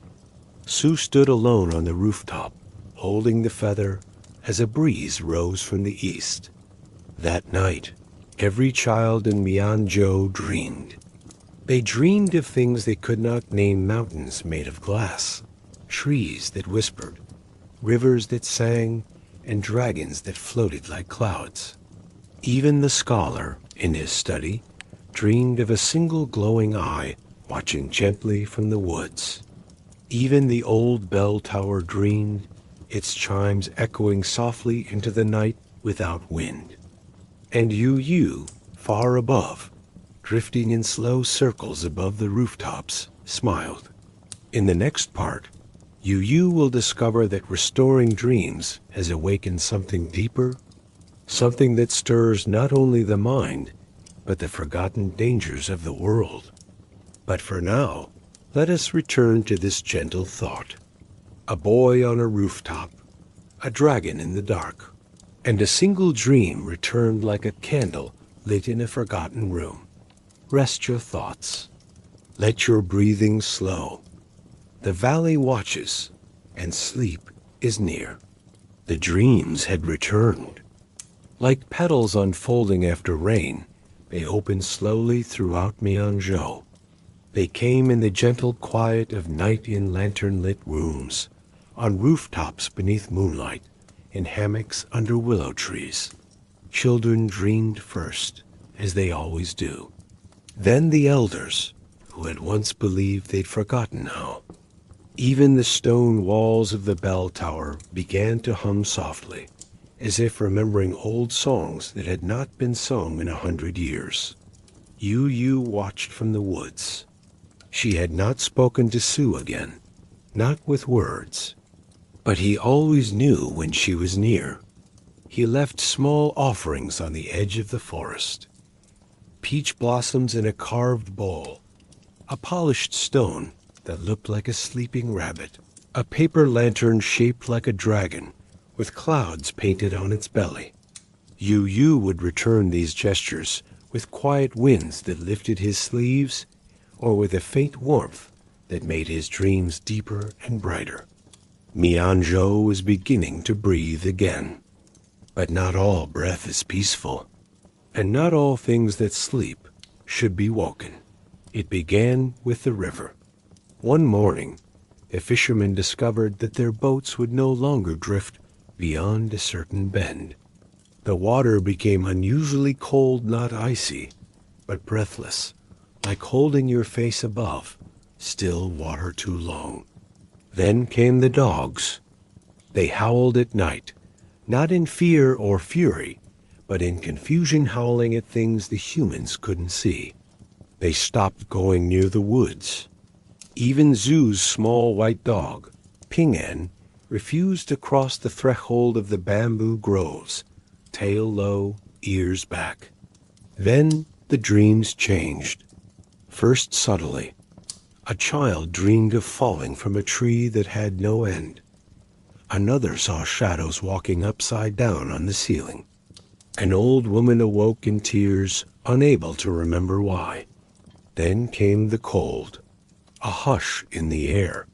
Su stood alone on the rooftop, holding the feather as a breeze rose from the east. That night, every child in Mianzhou dreamed. They dreamed of things they could not name: mountains made of glass, trees that whispered, rivers that sang, and dragons that floated like clouds. Even the scholar, in his study, dreamed of a single glowing eye watching gently from the woods. Even the old bell tower dreamed, its chimes echoing softly into the night without wind. And Yueyu, far above, drifting in slow circles above the rooftops, smiled. In the next part, Yueyu will discover that restoring dreams has awakened something deeper, something that stirs not only the mind, but the forgotten dangers of the world. But for now, let us return to this gentle thought. A boy on a rooftop, a dragon in the dark, and a single dream returned like a candle lit in a forgotten room. Rest your thoughts. Let your breathing slow. The valley watches, and sleep is near. The dreams had returned. Like petals unfolding after rain, they opened slowly throughout Mianzhou. They came in the gentle quiet of night in lantern-lit rooms, on rooftops beneath moonlight, in hammocks under willow trees. Children dreamed first, as they always do. Then the elders, who had once believed they'd forgotten now. Even the stone walls of the bell tower began to hum softly, as if remembering old songs that had not been sung in 100 years. Yueyu watched from the woods. She had not spoken to Sue again, not with words. But he always knew when she was near. He left small offerings on the edge of the forest. Peach blossoms in a carved bowl, a polished stone that looked like a sleeping rabbit, a paper lantern shaped like a dragon with clouds painted on its belly. Yueyu would return these gestures with quiet winds that lifted his sleeves, or with a faint warmth that made his dreams deeper and brighter. Mianzhou was beginning to breathe again. But not all breath is peaceful, and not all things that sleep should be woken. It began with the river. One morning, the fishermen discovered that their boats would no longer drift beyond a certain bend. The water became unusually cold, not icy, but breathless, like holding your face above still water too long. Then came the dogs. They howled at night, not in fear or fury, but in confusion, howling at things the humans couldn't see. They stopped going near the woods. Even Zhu's small white dog, Ping'an, refused to cross the threshold of the bamboo groves, tail low, ears back. Then the dreams changed. First subtly, a child dreamed of falling from a tree that had no end. Another saw shadows walking upside down on the ceiling. An old woman awoke in tears, unable to remember why. Then came the cold, a hush in the air.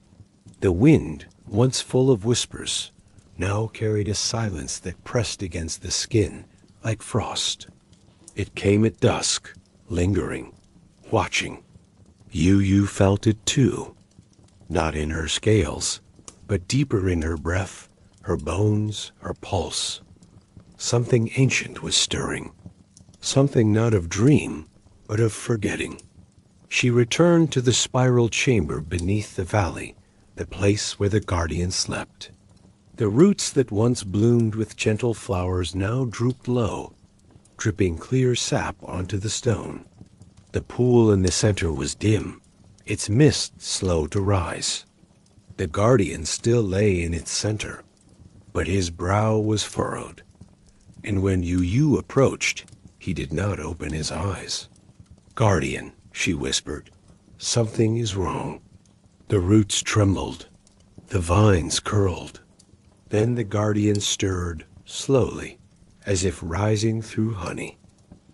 The wind, once full of whispers, now carried a silence that pressed against the skin like frost. It came at dusk, lingering, watching. Yueyu felt it too, not in her scales, but deeper in her breath, her bones, her pulse. Something ancient was stirring, something not of dream, but of forgetting. She returned to the spiral chamber beneath the valley, the place where the guardian slept. The roots that once bloomed with gentle flowers now drooped low, dripping clear sap onto the stone. The pool in the center was dim, its mist slow to rise. The guardian still lay in its center, but his brow was furrowed, and when Yueyu approached, he did not open his eyes. "Guardian," she whispered, "something is wrong." The roots trembled, the vines curled. Then the guardian stirred, slowly, as if rising through honey.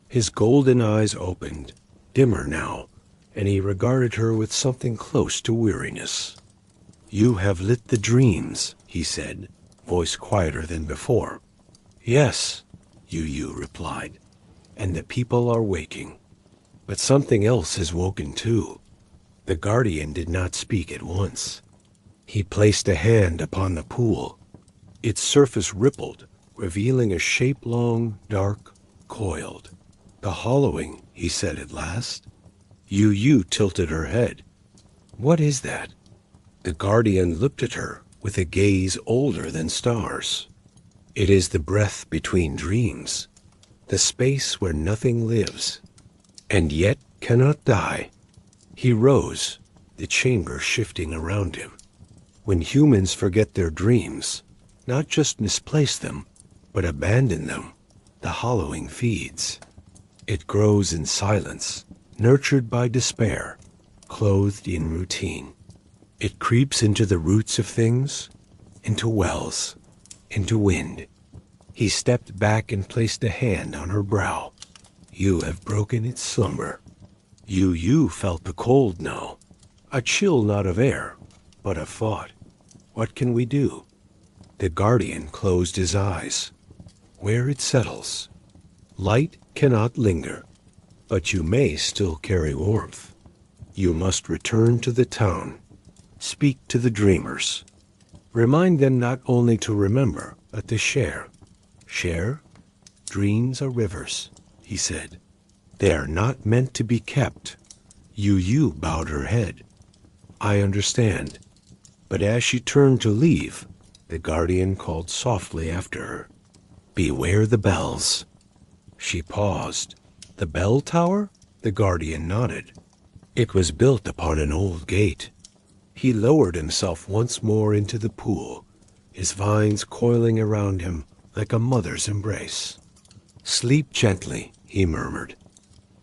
His golden eyes opened, dimmer now, and he regarded her with something close to weariness. "You have lit the dreams," he said, voice quieter than before. "Yes," Yueyu replied, "and the people are waking. But something else has woken too." The guardian did not speak at once. He placed a hand upon the pool. Its surface rippled, revealing a shape long, dark, coiled. "The hollowing," he said at last. Yueyu tilted her head. "What is that?" The guardian looked at her with a gaze older than stars. "It is the breath between dreams, the space where nothing lives, and yet cannot die." He rose, the chamber shifting around him. When humans forget their dreams, not just misplace them, but abandon them, the hollowing feeds. It grows in silence, nurtured by despair, clothed in routine. It creeps into the roots of things, into wells, into wind. He stepped back and placed a hand on her brow. "You have broken its slumber." Yueyu felt the cold now, a chill not of air, but of thought. What can we do? The guardian closed his eyes. Where it settles. Light cannot linger, but you may still carry warmth. You must return to the town. Speak to the dreamers. Remind them not only to remember, but to share. Share? Dreams are rivers, he said. They are not meant to be kept. Yueyu bowed her head. I understand. But as she turned to leave, the guardian called softly after her. Beware the bells. She paused. The bell tower? The guardian nodded. It was built upon an old gate. He lowered himself once more into the pool, his vines coiling around him like a mother's embrace. "Sleep gently," he murmured,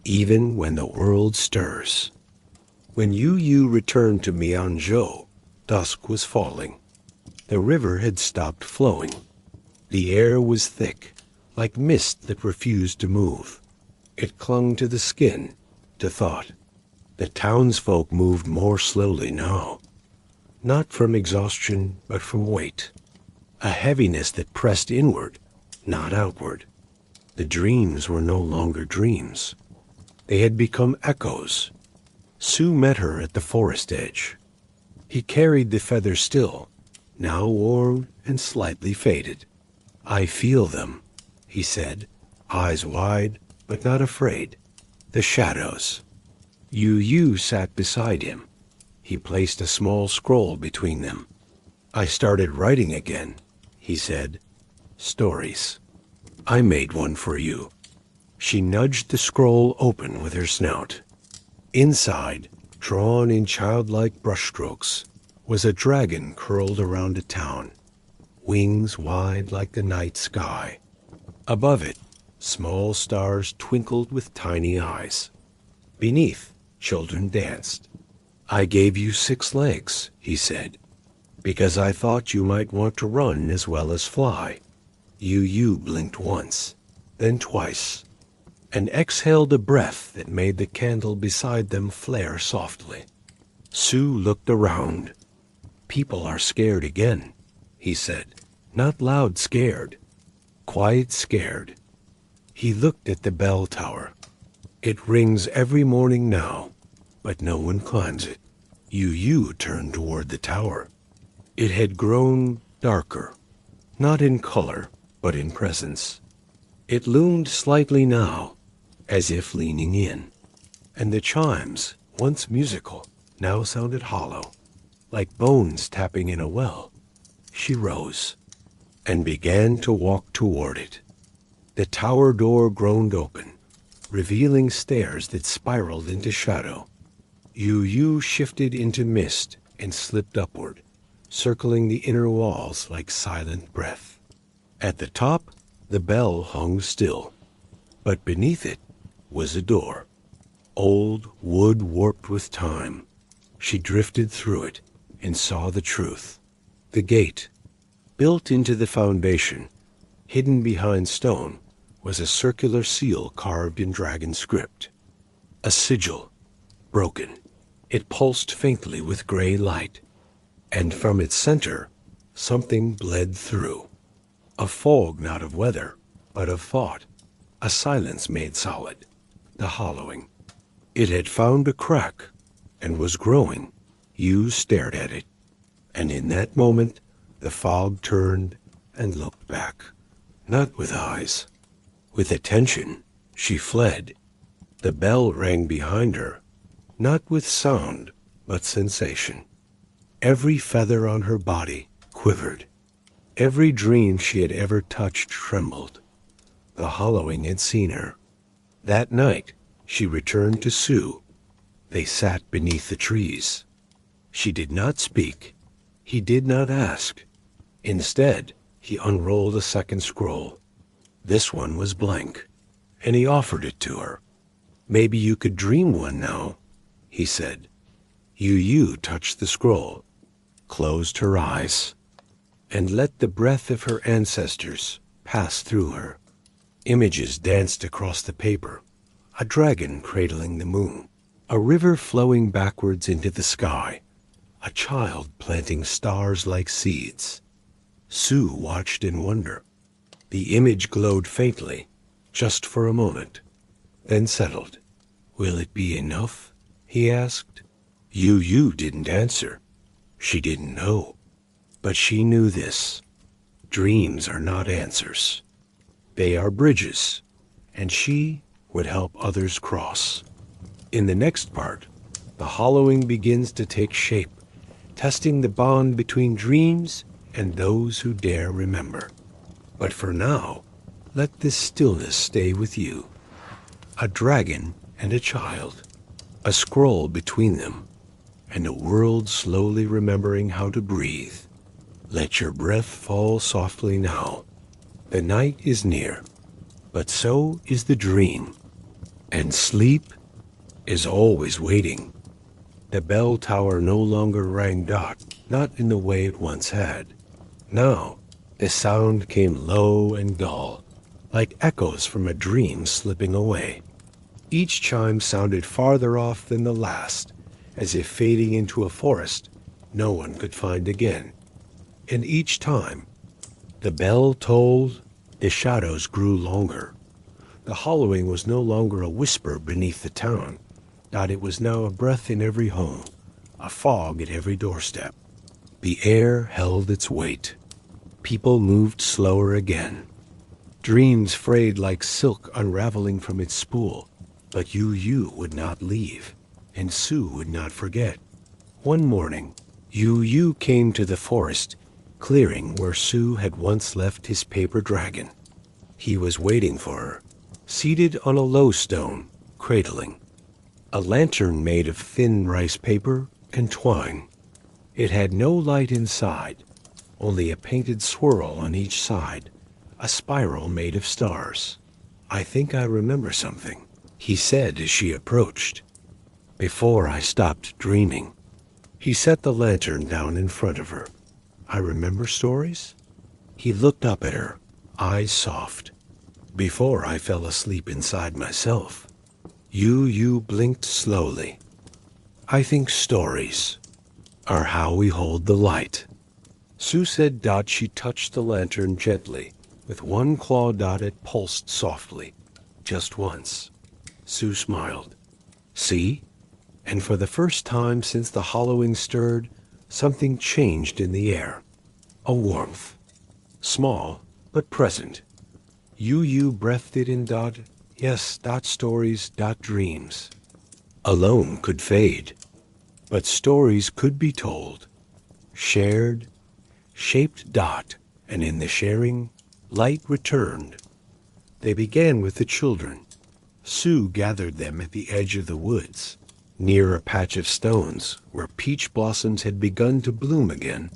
"even when the world stirs." When Yueyu returned to Mianzhou, dusk was falling. The river had stopped flowing. The air was thick, like mist that refused to move. It clung to the skin, to thought. The townsfolk moved more slowly now, not from exhaustion, but from weight. A heaviness that pressed inward, not outward. The dreams were no longer dreams. They had become echoes. Sue met her at the forest edge. He carried the feather still, now worn and slightly faded. "I feel them," he said, eyes wide, but not afraid. "The shadows." Yueyu sat beside him. He placed a small scroll between them. "I started writing again," he said. "Stories. I made one for you." She nudged the scroll open with her snout. Inside, drawn in childlike brushstrokes, was a dragon curled around a town, wings wide like the night sky. Above it, small stars twinkled with tiny eyes. Beneath, children danced. "I gave you 6 legs," he said, "because I thought you might want to run as well as fly." Yueyu blinked once, then twice, and exhaled a breath that made the candle beside them flare softly. Sue looked around. "People are scared again," he said. "Not loud scared, quiet scared." He looked at the bell tower. "It rings every morning now, but no one climbs it." Yueyu turned toward the tower. It had grown darker, not in color, but in presence. It loomed slightly now, as if leaning in, and the chimes, once musical, now sounded hollow, like bones tapping in a well. She rose and began to walk toward it. The tower door groaned open, revealing stairs that spiraled into shadow. Yueyu shifted into mist and slipped upward, circling the inner walls like silent breath. At the top, the bell hung still, but beneath it was a door. Old wood warped with time. She drifted through it and saw the truth. The gate, built into the foundation, hidden behind stone, was a circular seal carved in dragon script. A sigil, broken. It pulsed faintly with gray light, and from its center, something bled through. A fog not of weather, but of thought. A silence made solid. The hollowing. It had found a crack, and was growing. You stared at it, and in that moment, the fog turned and looked back. Not with eyes. With attention, she fled. The bell rang behind her, not with sound, but sensation. Every feather on her body quivered. Every dream she had ever touched trembled. The hollowing had seen her. That night, she returned to Sue. They sat beneath the trees. She did not speak. He did not ask. Instead, he unrolled a second scroll. This one was blank, and he offered it to her. "Maybe you could dream one now," he said. Yueyu touched the scroll, closed her eyes, and let the breath of her ancestors pass through her. Images danced across the paper, a dragon cradling the moon, a river flowing backwards into the sky, a child planting stars like seeds. Sue watched in wonder. The image glowed faintly, just for a moment, then settled. "Will it be enough?" he asked. Yueyu didn't answer. She didn't know. But she knew this. Dreams are not answers. They are bridges, and she would help others cross. In the next part, the hollowing begins to take shape, testing the bond between dreams and those who dare remember. But for now, let this stillness stay with you. A dragon and a child, a scroll between them, and a world slowly remembering how to breathe. Let your breath fall softly now. The night is near, but so is the dream, and sleep is always waiting. The bell tower no longer rang dot, not in the way it once had. Now, the sound came low and dull, like echoes from a dream slipping away. Each chime sounded farther off than the last, as if fading into a forest no one could find again. And each time the bell tolled, the shadows grew longer. The hollowing was no longer a whisper beneath the town, but it was now a breath in every home, a fog at every doorstep. The air held its weight. People moved slower again. Dreams frayed like silk unraveling from its spool, but Yueyu would not leave, and Sue would not forget. One morning, Yueyu came to the forest clearing where Sue had once left his paper dragon. He was waiting for her, seated on a low stone, cradling. A lantern made of thin rice paper and twine. It had no light inside, only a painted swirl on each side, a spiral made of stars. "I think I remember something," he said as she approached. "Before I stopped dreaming." He set the lantern down in front of her. "I remember stories?" He looked up at her, eyes soft. "Before I fell asleep inside myself." Yueyu blinked slowly. "I think stories are how we hold the light." Sue said dot she touched the lantern gently. With one claw dot it pulsed softly. Just once. Sue smiled. "See?" And for the first time since the hollowing stirred, something changed in the air. A warmth. Small, but present. Yueyu breathed it in dot. Yes, dot stories, dot dreams. Alone could fade, but stories could be told. Shared, shaped dot, and in the sharing, light returned. They began with the children. Sue gathered them at the edge of the woods, near a patch of stones where peach blossoms had begun to bloom again,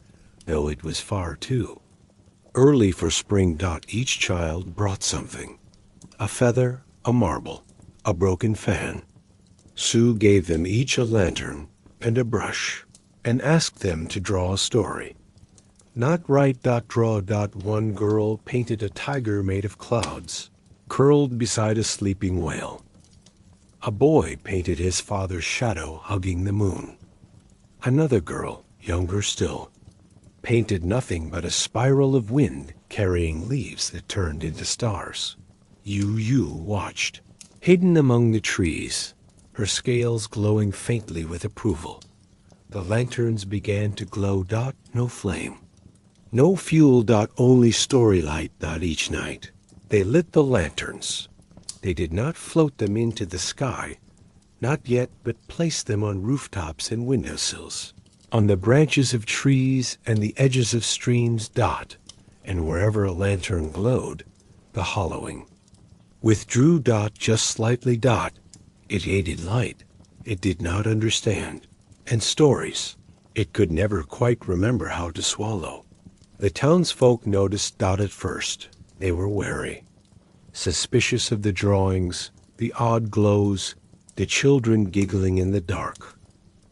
though it was far too early for spring. Each child brought something: a feather, a marble, a broken fan. Sue gave them each a lantern and a brush, and asked them to draw a story. Not write. Draw. One girl painted a tiger made of clouds, curled beside a sleeping whale. A boy painted his father's shadow hugging the moon. Another girl, younger still, painted nothing but a spiral of wind carrying leaves that turned into stars. Yueyu watched, hidden among the trees, her scales glowing faintly with approval. The lanterns began to glow. No flame, no fuel. Only story light. Each night they lit the lanterns. They did not float them into the sky, not yet, but placed them on rooftops and windowsills, on the branches of trees and the edges of streams. And wherever a lantern glowed, the hollowing withdrew. Just slightly. It hated light. It did not understand. And stories it could never quite remember how to swallow. The townsfolk noticed. At first they were wary, suspicious of the drawings, the odd glows, the children giggling in the dark.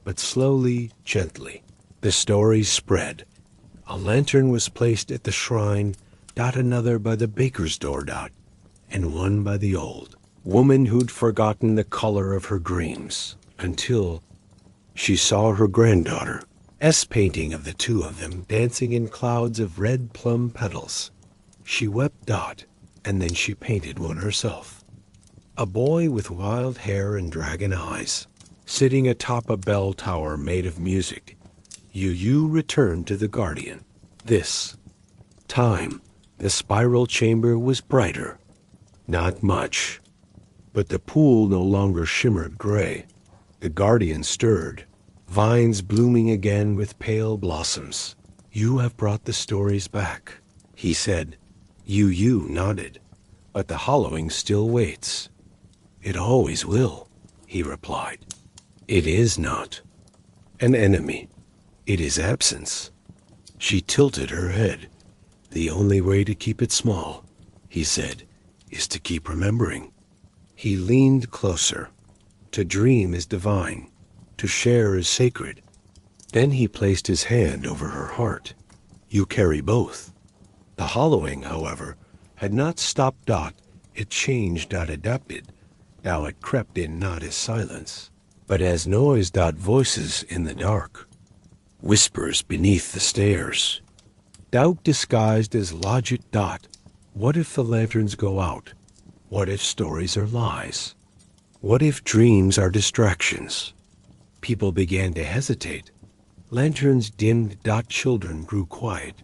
But slowly, gently, the stories spread. A lantern was placed at the shrine. Another by the baker's door. And one by the old woman who'd forgotten the color of her dreams, until she saw her granddaughter's painting of the two of them dancing in clouds of red plum petals. She wept. And then she painted one herself. A boy with wild hair and dragon eyes, sitting atop a bell tower made of music. Yueyu returned to the guardian. This time, the spiral chamber was brighter. Not much, but the pool no longer shimmered gray. The guardian stirred, vines blooming again with pale blossoms. "You have brought the stories back," he said. Yueyu nodded. "But the hollowing still waits." "It always will," he replied. It is not. An enemy. It is absence. She tilted her head. The only way to keep it small, he said, is to keep remembering. He leaned closer. To dream is divine. To share is sacred. Then he placed his hand over her heart. You carry both. The hollowing, however, had not stopped Dot. It changed, Dot adapted. Now it crept in not as silence, but as noise. Dot voices in the dark. Whispers beneath the stairs. Doubt disguised as logic. Dot. What if the lanterns go out? What if stories are lies? What if dreams are distractions? People began to hesitate. Lanterns dimmed. Dot. Children grew quiet.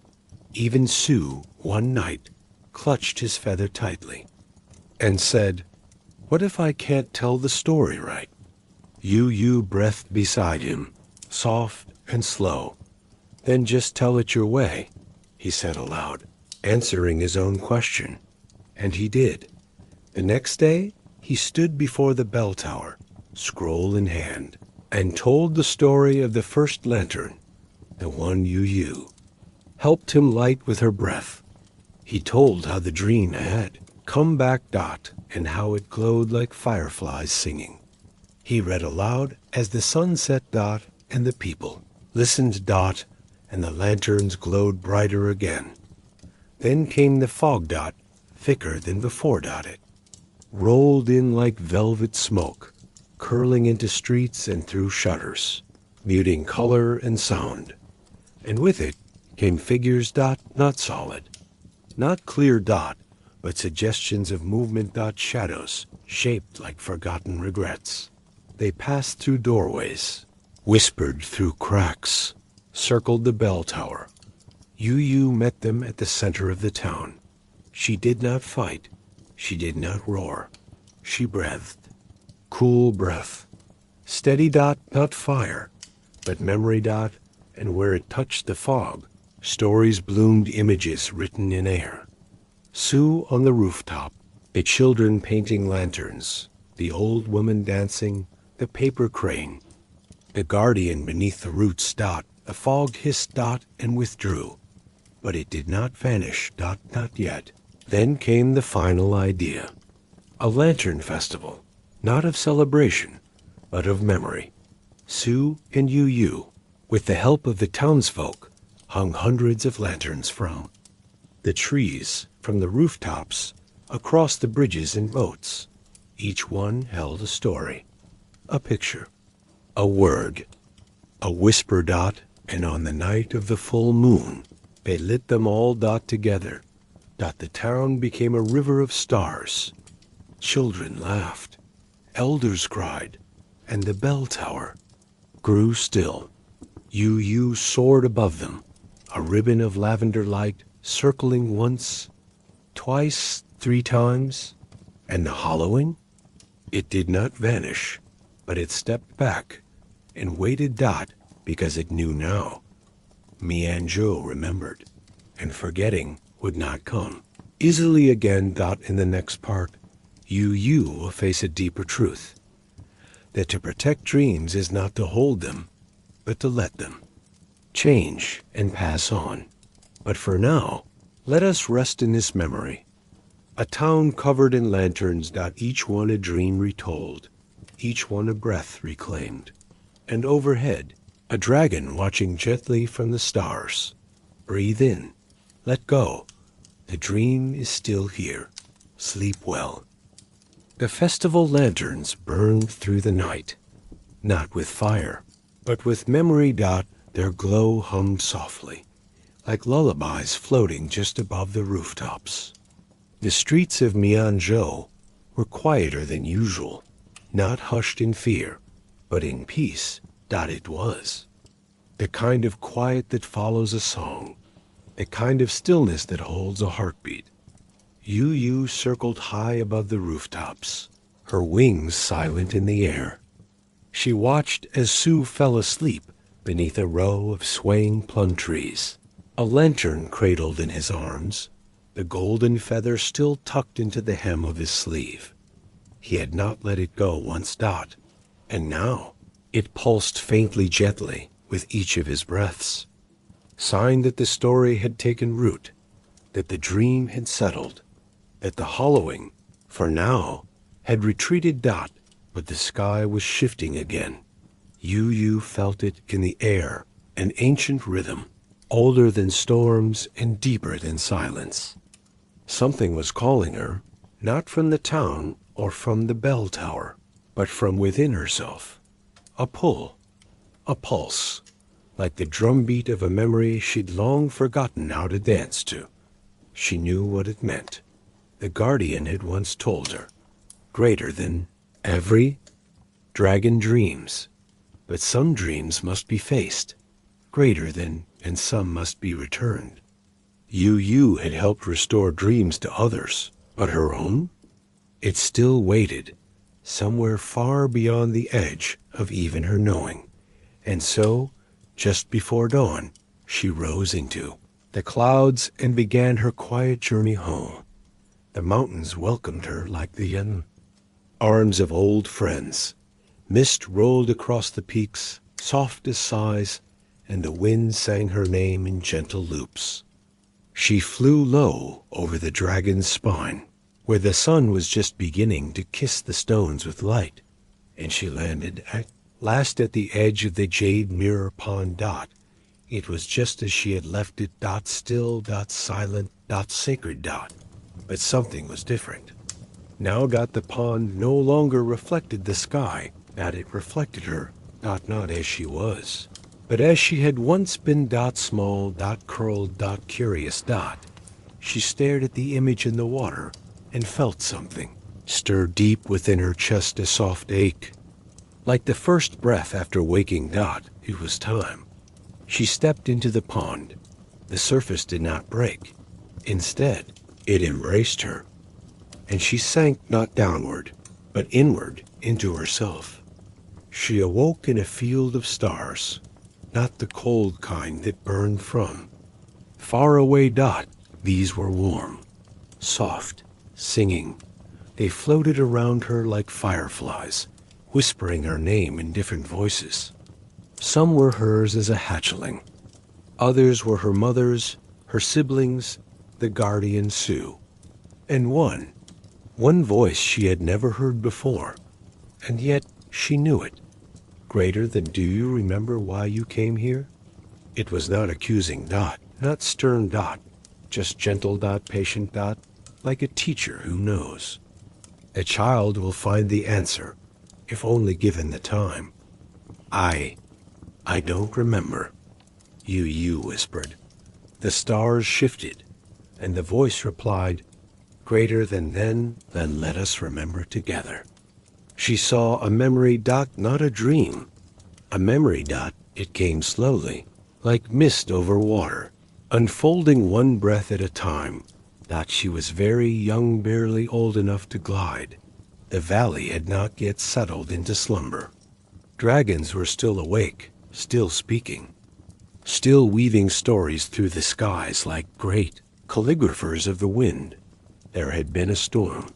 Even Sue, one night, clutched his feather tightly and said, What if I can't tell the story right? Yueyu breathed beside him, soft and slow. Then just tell it your way, he said aloud, answering his own question. And he did. The next day, he stood before the bell tower, scroll in hand, and told the story of the first lantern, the one Yueyu helped him light with her breath. He told how the dream had come back. Dot, and how it glowed like fireflies singing. He read aloud as the sun set. Dot, and the people listened. Dot, and the lanterns glowed brighter again. Then came the fog. Dot, thicker than before. Dot, it rolled in like velvet smoke, curling into streets and through shutters, muting color and sound. And with it came figures. Dot, not solid, not clear. Dot, but suggestions of movement. Dot, shadows shaped like forgotten regrets. They passed through doorways, whispered through cracks, circled the bell tower. Yueyu met them at the center of the town. She did not fight. She did not roar. She breathed. Cool breath. Steady. Dot, not fire, but memory. Dot, and where it touched the fog, stories bloomed, images written in air. Sue on the rooftop, the children painting lanterns, the old woman dancing, the paper crane, the guardian beneath the roots. Dot, the fog hissed. Dot, and withdrew. But it did not vanish. Dot, not yet. Then came the final idea. A lantern festival, not of celebration, but of memory. Sue and Yueyu, with the help of the townsfolk, hung hundreds of lanterns from the trees, from the rooftops, across the bridges and boats. Each one held a story, a picture, a word, a whisper. Dot, and on the night of the full moon, they lit them all. Dot, together. Dot, the town became a river of stars. Children laughed, elders cried, and the bell tower grew still. Yueyu soared above them, a ribbon of lavender light circling once, twice, 3 times. And the hollowing? It did not vanish, but it stepped back and waited. Dot, because it knew now. Mianzhou remembered, and forgetting would not come easily again. Dot, in the next part, Yueyu will face a deeper truth, that to protect dreams is not to hold them, but to let them change and pass on. But for now, let us rest in this memory. A town covered in lanterns. Dot, each one a dream retold, each one a breath reclaimed. And overhead, a dragon watching gently from the stars. Breathe in, let go. The dream is still here. Sleep well. The festival lanterns burned through the night, not with fire, but with memory. Dot, their glow hummed softly, like lullabies floating just above the rooftops. The streets of Mianzhou were quieter than usual, not hushed in fear, but in peace. Dot, it was. The kind of quiet that follows a song, the kind of stillness that holds a heartbeat. Yueyu circled high above the rooftops, her wings silent in the air. She watched as Sue fell asleep beneath a row of swaying plum trees, a lantern cradled in his arms, the golden feather still tucked into the hem of his sleeve. He had not let it go once. Dot And now it pulsed faintly gently with each of his breaths. Sign that the story had taken root, that the dream had settled, that the hollowing, for now, had retreated. But the sky was shifting again. Yueyu felt it in the air, an ancient rhythm, older than storms and deeper than silence. Something was calling her, not from the town or from the bell tower, but from within herself. A pull, a pulse, like the drumbeat of a memory she'd long forgotten how to dance to. She knew what it meant. The guardian had once told her, greater than every dragon dreams, but some dreams must be faced, greater than, and some must be returned. Yueyu had helped restore dreams to others, but her own? It still waited, somewhere far beyond the edge of even her knowing. And so, just before dawn, she rose into the clouds and began her quiet journey home. The mountains welcomed her like the arms of old friends. Mist rolled across the peaks, soft as sighs, and the wind sang her name in gentle loops. She flew low over the dragon's spine, where the sun was just beginning to kiss the stones with light, and she landed at last at the edge of the jade mirror pond. It was just as she had left it. Still, silent, sacred. But something was different. Now the pond no longer reflected the sky, that it reflected her, not as she was, but as she had once been. Small, curled, curious. She stared at the image in the water and felt something stir deep within her chest, a soft ache. Like the first breath after waking. It was time. She stepped into the pond. The surface did not break. Instead, it embraced her, and she sank not downward, but inward into herself. She awoke in a field of stars, not the cold kind that burned from far away. These were warm, soft, singing. They floated around her like fireflies, whispering her name in different voices. Some were hers as a hatchling. Others were her mother's, her siblings, the guardian Sue. And one voice she had never heard before, and yet she knew it. Greater than, do you remember why you came here? It was not accusing. Not stern. Just gentle. Patient. Like a teacher who knows. A child will find the answer, if only given the time. I don't remember, Yueyu whispered. The stars shifted, and the voice replied, greater than then let us remember together. She saw a memory. Not a dream. A memory. It came slowly, like mist over water, unfolding one breath at a time. She was very young, barely old enough to glide. The valley had not yet settled into slumber. Dragons were still awake, still speaking, still weaving stories through the skies like great calligraphers of the wind. There had been a storm,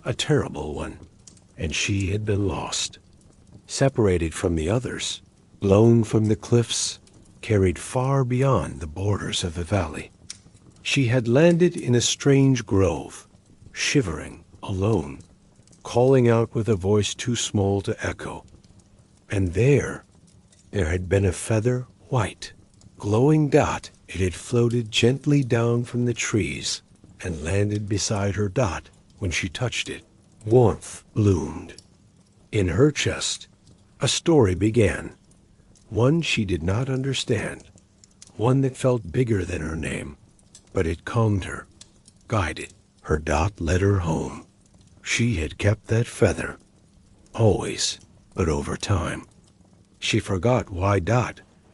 a terrible one, and she had been lost, separated from the others, blown from the cliffs, carried far beyond the borders of the valley. She had landed in a strange grove, shivering, alone, calling out with a voice too small to echo. And there had been a feather, white, glowing. It had floated gently down from the trees and landed beside her. When she touched it, warmth bloomed. In her chest, a story began, one she did not understand, one that felt bigger than her name, but it calmed her, guided her. Led her home. She had kept that feather, always, but over time. She forgot why.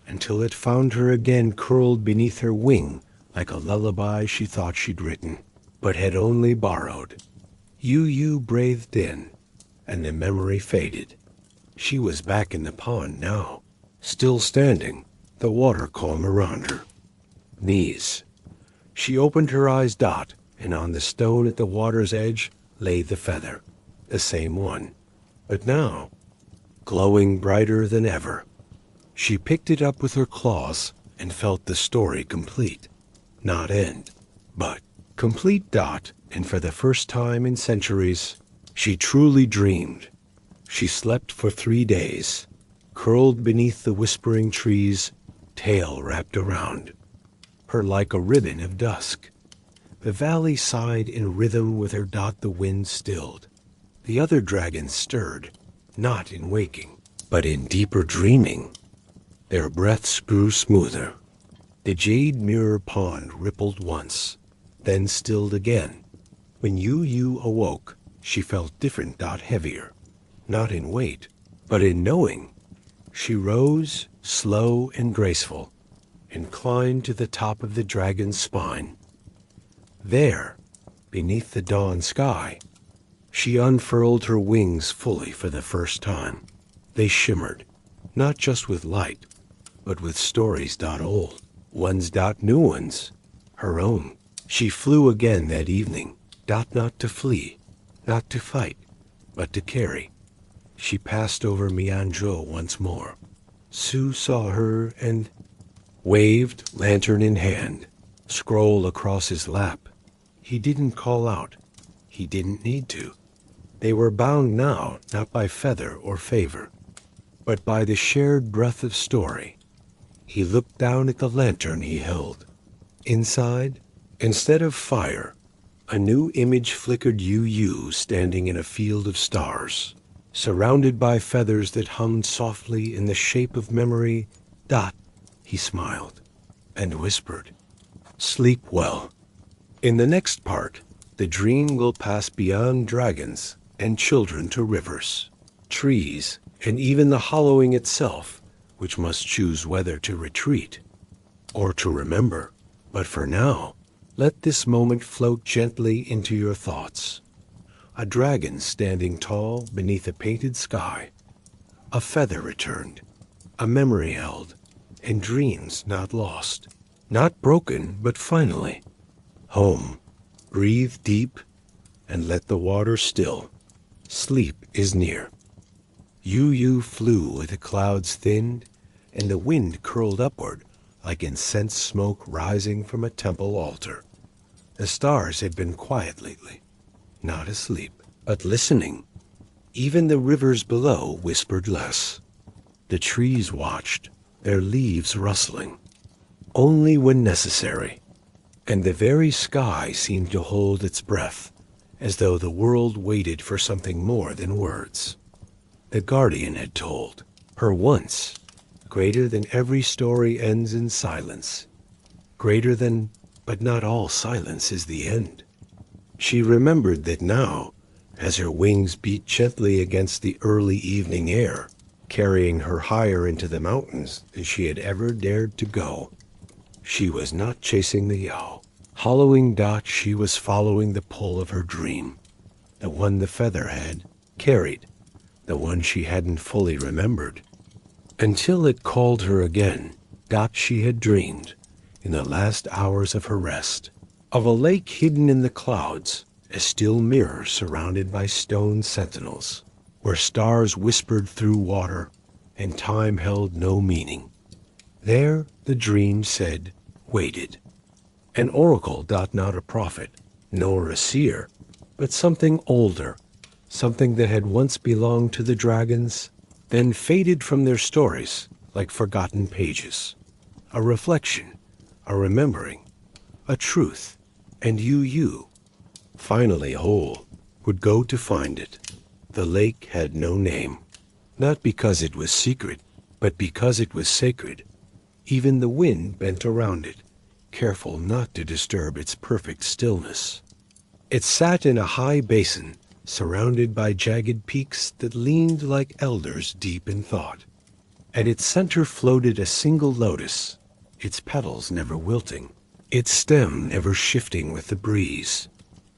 Until it found her again, curled beneath her wing like a lullaby she thought she'd written, but had only borrowed. Yueyu breathed in, and the memory faded. She was back in the pond now, still standing, the water calm around her. Knees. She opened her eyes. And on the stone at the water's edge lay the feather, the same one, but now glowing brighter than ever. She picked it up with her claws and felt the story complete. Not end, but complete. And for the first time in centuries, she truly dreamed. She slept for 3 days, curled beneath the whispering trees, tail wrapped around her like a ribbon of dusk. The valley sighed in rhythm with her. The wind stilled. The other dragons stirred, not in waking, but in deeper dreaming. Their breaths grew smoother. The jade mirror pond rippled once, then stilled again. When Yueyu awoke, she felt different. Heavier, not in weight, but in knowing. She rose, slow and graceful, and climbed to the top of the dragon's spine. There, beneath the dawn sky, she unfurled her wings fully for the first time. They shimmered, not just with light, but with stories. Old ones. New ones, her own. She flew again that evening. Not to flee, not to fight, but to carry. She passed over Mianzhou once more. Su saw her and waved, lantern in hand, scroll across his lap. He didn't call out. He didn't need to. They were bound now, not by feather or favor, but by the shared breath of story. He looked down at the lantern he held. Inside, instead of fire, a new image flickered. Yueyu standing in a field of stars, surrounded by feathers that hummed softly in the shape of memory. He smiled and whispered, "Sleep well." In the next part, the dream will pass beyond dragons and children to rivers, trees, and even the hollowing itself, which must choose whether to retreat or to remember. But for now, let this moment float gently into your thoughts. A dragon standing tall beneath a painted sky. A feather returned, a memory held, and dreams not lost, not broken, but finally home. Breathe deep and let the water still. Sleep is near. Yueyu flew with the clouds thinned and the wind curled upward like incense smoke rising from a temple altar. The stars had been quiet lately, not asleep, but listening. Even the rivers below whispered less. The trees watched, their leaves rustling, only when necessary. And the very sky seemed to hold its breath, as though the world waited for something more than words. The guardian had told her once, greater than every story ends in silence. Greater than, but not all silence is the end. She remembered that now, as her wings beat gently against the early evening air, carrying her higher into the mountains than she had ever dared to go. She was not chasing the yow. Hollowing. She was following the pull of her dream, the one the feather had carried, the one she hadn't fully remembered, until it called her again. She had dreamed, in the last hours of her rest, of a lake hidden in the clouds, a still mirror surrounded by stone sentinels, where stars whispered through water and time held no meaning. There, the dream said, waited. An oracle. Not a prophet, nor a seer, but something older, something that had once belonged to the dragons, then faded from their stories like forgotten pages. A reflection, a remembering, a truth, and Yueyu, finally whole, would go to find it. The lake had no name, not because it was secret, but because it was sacred. Even the wind bent around it, careful not to disturb its perfect stillness. It sat in a high basin, surrounded by jagged peaks that leaned like elders deep in thought. At its center floated a single lotus, its petals never wilting, its stem never shifting with the breeze.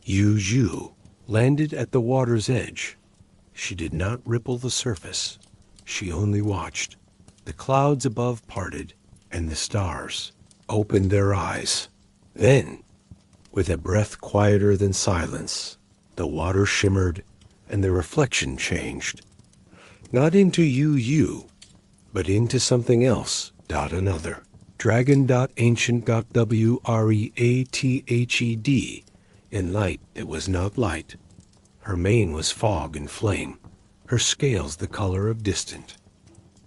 Yueyu landed at the water's edge. She did not ripple the surface. She only watched. The clouds above parted, and the stars opened their eyes. Then, with a breath quieter than silence, the water shimmered and the reflection changed. Not into you, but into something else. Another. Dragon. Ancient. Wreathed. In light that was not light. Her mane was fog and flame, her scales the color of distant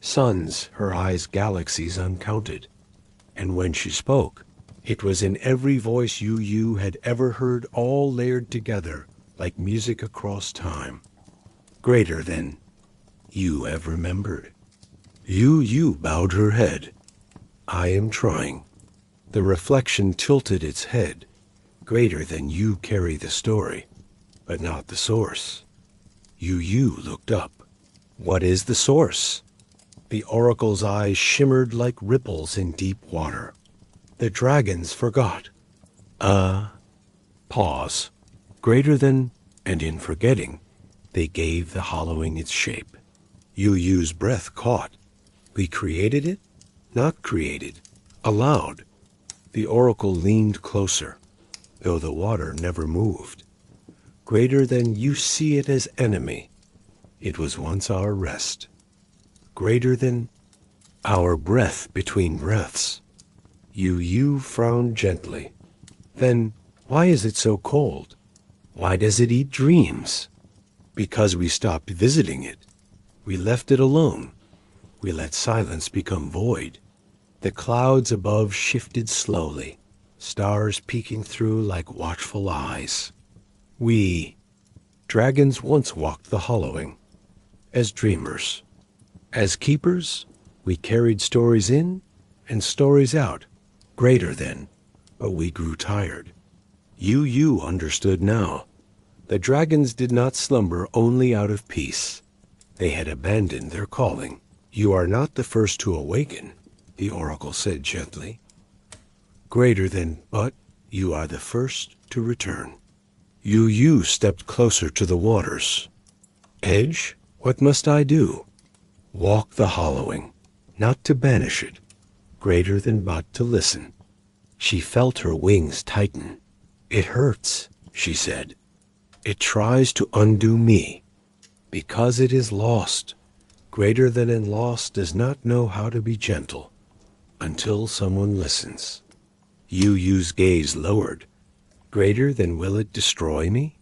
suns, her eyes galaxies uncounted. And when she spoke, it was in every voice Yueyu had ever heard, all layered together like music across time. Greater than you have remembered. Yueyu bowed her head. I am trying. The reflection tilted its head. Greater than you carry the story, but not the source. Yueyu looked up. What is the source? The oracle's eyes shimmered like ripples in deep water. The dragons forgot. Pause. Greater than, and in forgetting, they gave the hollowing its shape. Yueyu's breath caught. We created it? Not created. Allowed. The oracle leaned closer, though the water never moved. Greater than you see it as enemy. It was once our rest. Greater than our breath between breaths. Yueyu frowned gently. Then why is it so cold? Why does it eat dreams? Because we stopped visiting it. We left it alone. We let silence become void. The clouds above shifted slowly, stars peeking through like watchful eyes. We, dragons, once walked the hollowing. As dreamers. As keepers, we carried stories in and stories out. Greater than, but we grew tired. You understood now. The dragons did not slumber only out of peace. They had abandoned their calling. You are not the first to awaken, the oracle said gently. Greater than, but you are the first to return. Yueyu stepped closer to the waters. Edge, what must I do? Walk the hollowing, not to banish it. Greater than, but to listen. She felt her wings tighten. It hurts, she said. It tries to undo me. Because it is lost. Greater than and lost does not know how to be gentle. Until someone listens. Yueyu's gaze lowered. Greater than will it destroy me?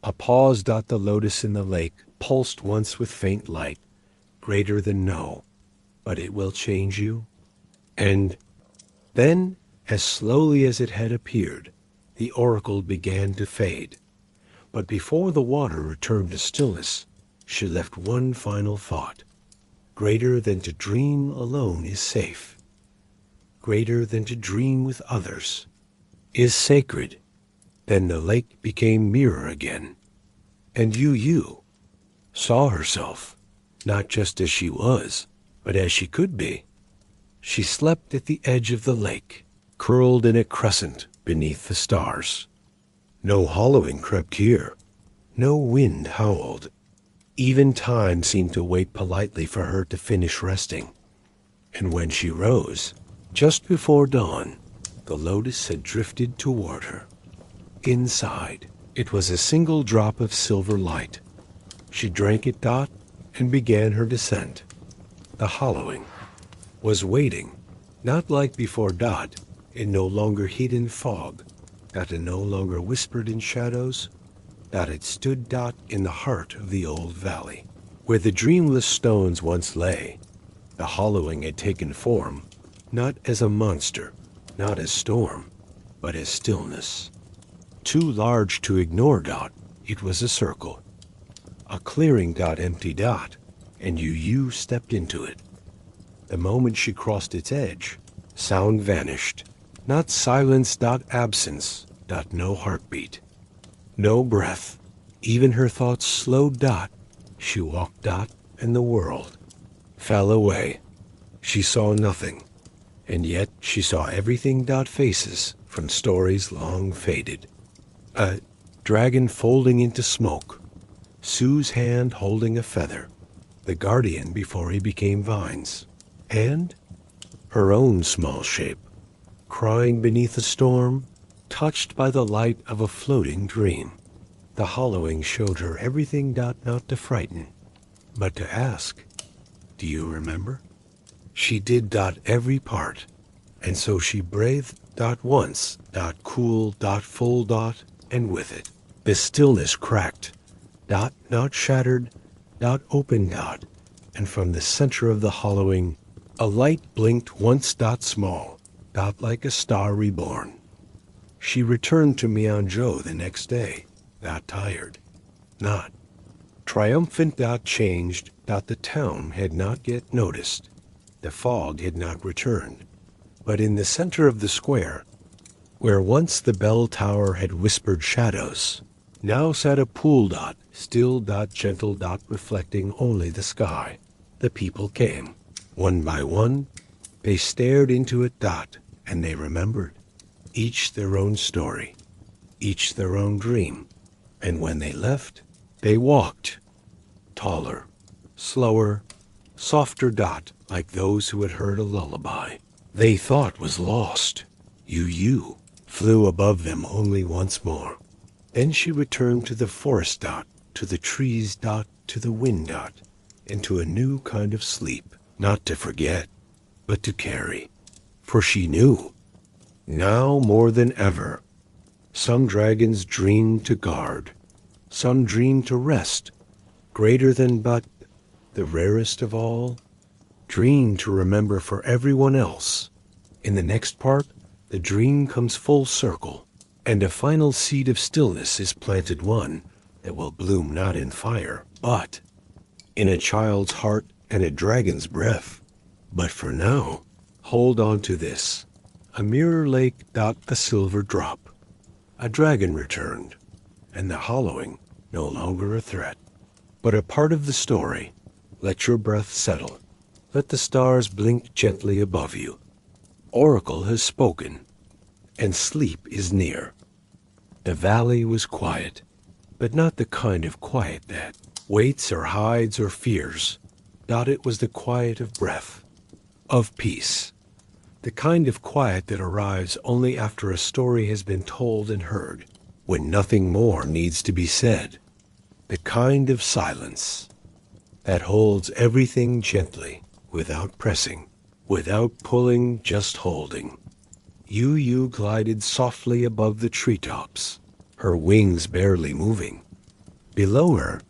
A pause. The lotus in the lake pulsed once with faint light. Greater than no, but it will change you. And then, as slowly as it had appeared, the oracle began to fade. But before the water returned to stillness, she left one final thought. Greater than to dream alone is safe. Greater than to dream with others is sacred. Then the lake became mirror again. And Yueyu saw herself, not just as she was, but as she could be. She slept at the edge of the lake, curled in a crescent beneath the stars. No hollowing crept here. No wind howled. Even time seemed to wait politely for her to finish resting. And when she rose, just before dawn, the lotus had drifted toward her. Inside, it was a single drop of silver light. She drank it, and began her descent. The hollowing was waiting, not like before, in no longer hidden fog, that it no longer whispered in shadows, that it stood, in the heart of the old valley, where the dreamless stones once lay. The hollowing had taken form, not as a monster, not as storm, but as stillness. Too large to ignore, it was a circle. A clearing, empty, and Yueyu stepped into it. The moment she crossed its edge, sound vanished. Not silence, absence, no heartbeat. No breath. Even her thoughts slowed, She walked, and the world fell away. She saw nothing, and yet she saw everything, faces from stories long faded. A dragon folding into smoke. Sue's hand holding a feather. The guardian before he became vines. And her own small shape, crying beneath a storm, touched by the light of a floating dream. The hollowing showed her everything, not to frighten, but to ask, "Do you remember?" She did dot every part, and so she breathed dot once, dot cool, dot full dot, and with it, the stillness cracked, dot not shattered, dot open dot, and from the center of the hollowing, a light blinked once dot small, dot like a star reborn. She returned to Mianzhou the next day, dot tired, not triumphant, dot changed, dot the town had not yet noticed. The fog had not returned, but in the center of the square, where once the bell tower had whispered shadows, now sat a pool dot, still dot gentle dot reflecting only the sky. The people came. One by one, they stared into it dot, and they remembered. Each their own story, each their own dream. And when they left, they walked. Taller, slower, softer dot, like those who had heard a lullaby they thought was lost. Yueyu flew above them only once more. Then she returned to the forest dot, to the trees dot, to the wind dot, into a new kind of sleep, not to forget, but to carry. For she knew, now more than ever, some dragons dream to guard, some dream to rest, greater than but, the rarest of all, dream to remember for everyone else. In the next part, the dream comes full circle, and a final seed of stillness is planted, one that will bloom not in fire, but in a child's heart and a dragon's breath. But for now, hold on to this. A mirror lake dot a silver drop. A dragon returned, and the hollowing no longer a threat, but a part of the story. Let your breath settle. Let the stars blink gently above you. Oracle has spoken, and sleep is near. The valley was quiet, but not the kind of quiet that waits or hides or fears. It was the quiet of breath, of peace. The kind of quiet that arrives only after a story has been told and heard, when nothing more needs to be said. The kind of silence that holds everything gently, without pressing, without pulling, just holding. Yueyu glided softly above the treetops, her wings barely moving. Below her,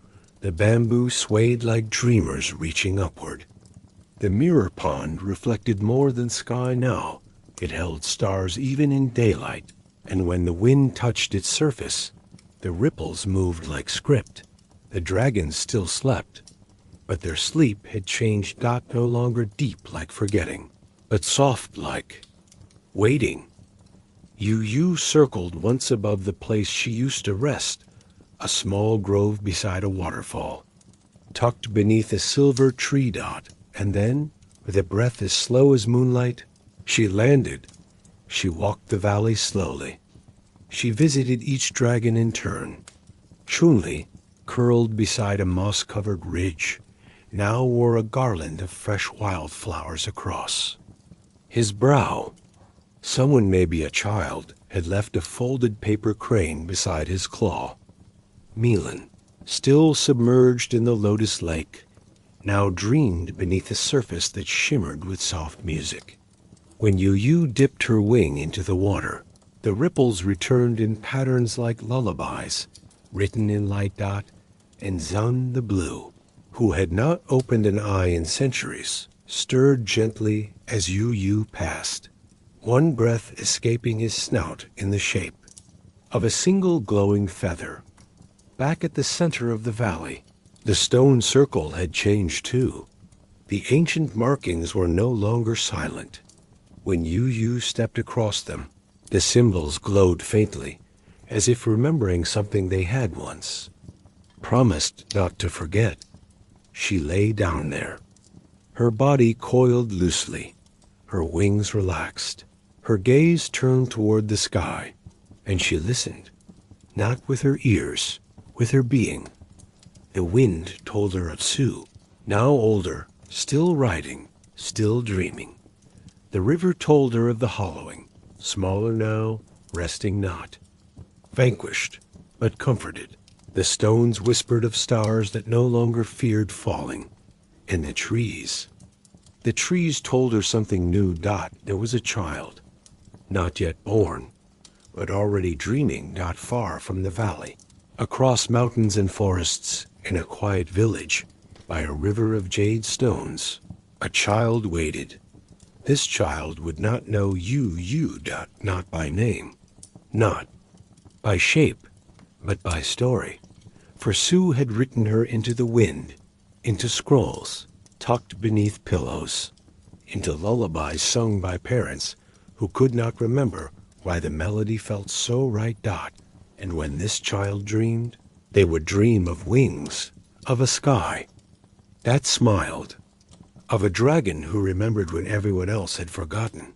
the bamboo swayed like dreamers reaching upward. The mirror pond reflected more than sky now. It held stars even in daylight, and when the wind touched its surface, the ripples moved like script. The dragons still slept, but their sleep had changed, no longer deep like forgetting, but soft like waiting. Yueyu circled once above the place she used to rest, a small grove beside a waterfall, tucked beneath a silver tree dot, and then, with a breath as slow as moonlight, she landed. She walked the valley slowly. She visited each dragon in turn. Chunli, curled beside a moss-covered ridge, now wore a garland of fresh wildflowers across his brow. Someone, maybe a child, had left a folded paper crane beside his claw. Milan, still submerged in the lotus lake, now dreamed beneath a surface that shimmered with soft music. When Yueyu dipped her wing into the water, the ripples returned in patterns like lullabies, written in light dot, and Zun the blue, who had not opened an eye in centuries, stirred gently as Yueyu passed, one breath escaping his snout in the shape of a single glowing feather. Back at the center of the valley, the stone circle had changed too. The ancient markings were no longer silent. When Yueyu stepped across them, the symbols glowed faintly, as if remembering something they had once promised not to forget. She lay down there, her body coiled loosely, her wings relaxed, her gaze turned toward the sky, and she listened, not with her ears, with her being. The wind told her of Sue, now older, still riding, still dreaming. The river told her of the hollowing, smaller now, resting not, vanquished, but comforted. The stones whispered of stars that no longer feared falling. And the trees told her something new. There was a child, not yet born, but already dreaming not far from the valley, across mountains and forests, in a quiet village, by a river of jade stones. A child waited. This child would not know Yueyu, not by name, not by shape, but by story. For Sue had written her into the wind, into scrolls tucked beneath pillows, into lullabies sung by parents who could not remember why the melody felt so right. And when this child dreamed, they would dream of wings, of a sky that smiled, of a dragon who remembered when everyone else had forgotten.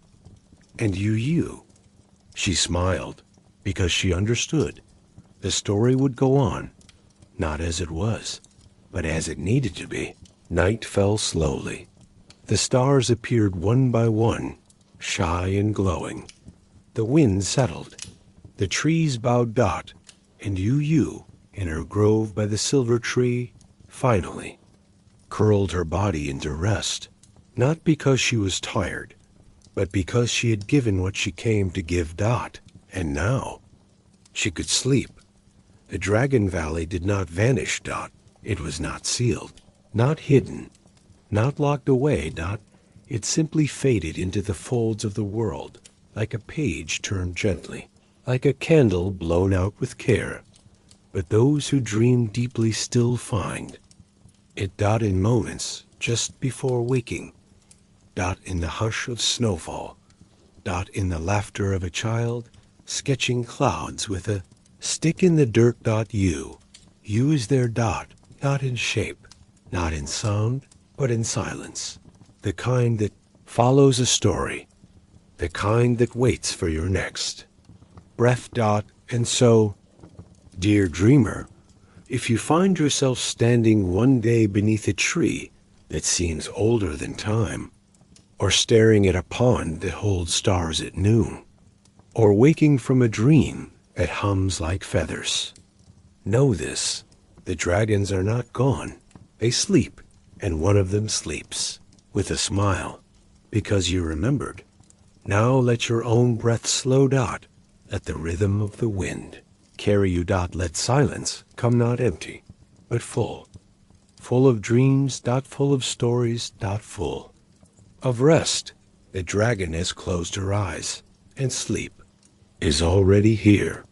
And Yueyu, she smiled because she understood the story would go on, not as it was, but as it needed to be. Night fell slowly. The stars appeared one by one, shy and glowing. The wind settled. The trees bowed. And Yueyu, in her grove by the silver tree, finally curled her body into rest, not because she was tired, but because she had given what she came to give. And now she could sleep. The Dragon Valley did not vanish. It was not sealed, not hidden, not locked away. It simply faded into the folds of the world, like a page turned gently, like a candle blown out with care. But those who dream deeply still find it. In moments just before waking. In the hush of snowfall. In the laughter of a child sketching clouds with a stick in the dirt. You is their. Not in shape, not in sound, but in silence. The kind that follows a story. The kind that waits for your next breath. And so, dear dreamer, if you find yourself standing one day beneath a tree that seems older than time, or staring at a pond that holds stars at noon, or waking from a dream that hums like feathers, know this: the dragons are not gone. They sleep, and one of them sleeps with a smile, because you remembered. Now let your own breath slow. Let the rhythm of the wind carry you. Let silence come not empty, but full, full of dreams. Full of stories. Full of rest. The dragon has closed her eyes, and sleep is already here.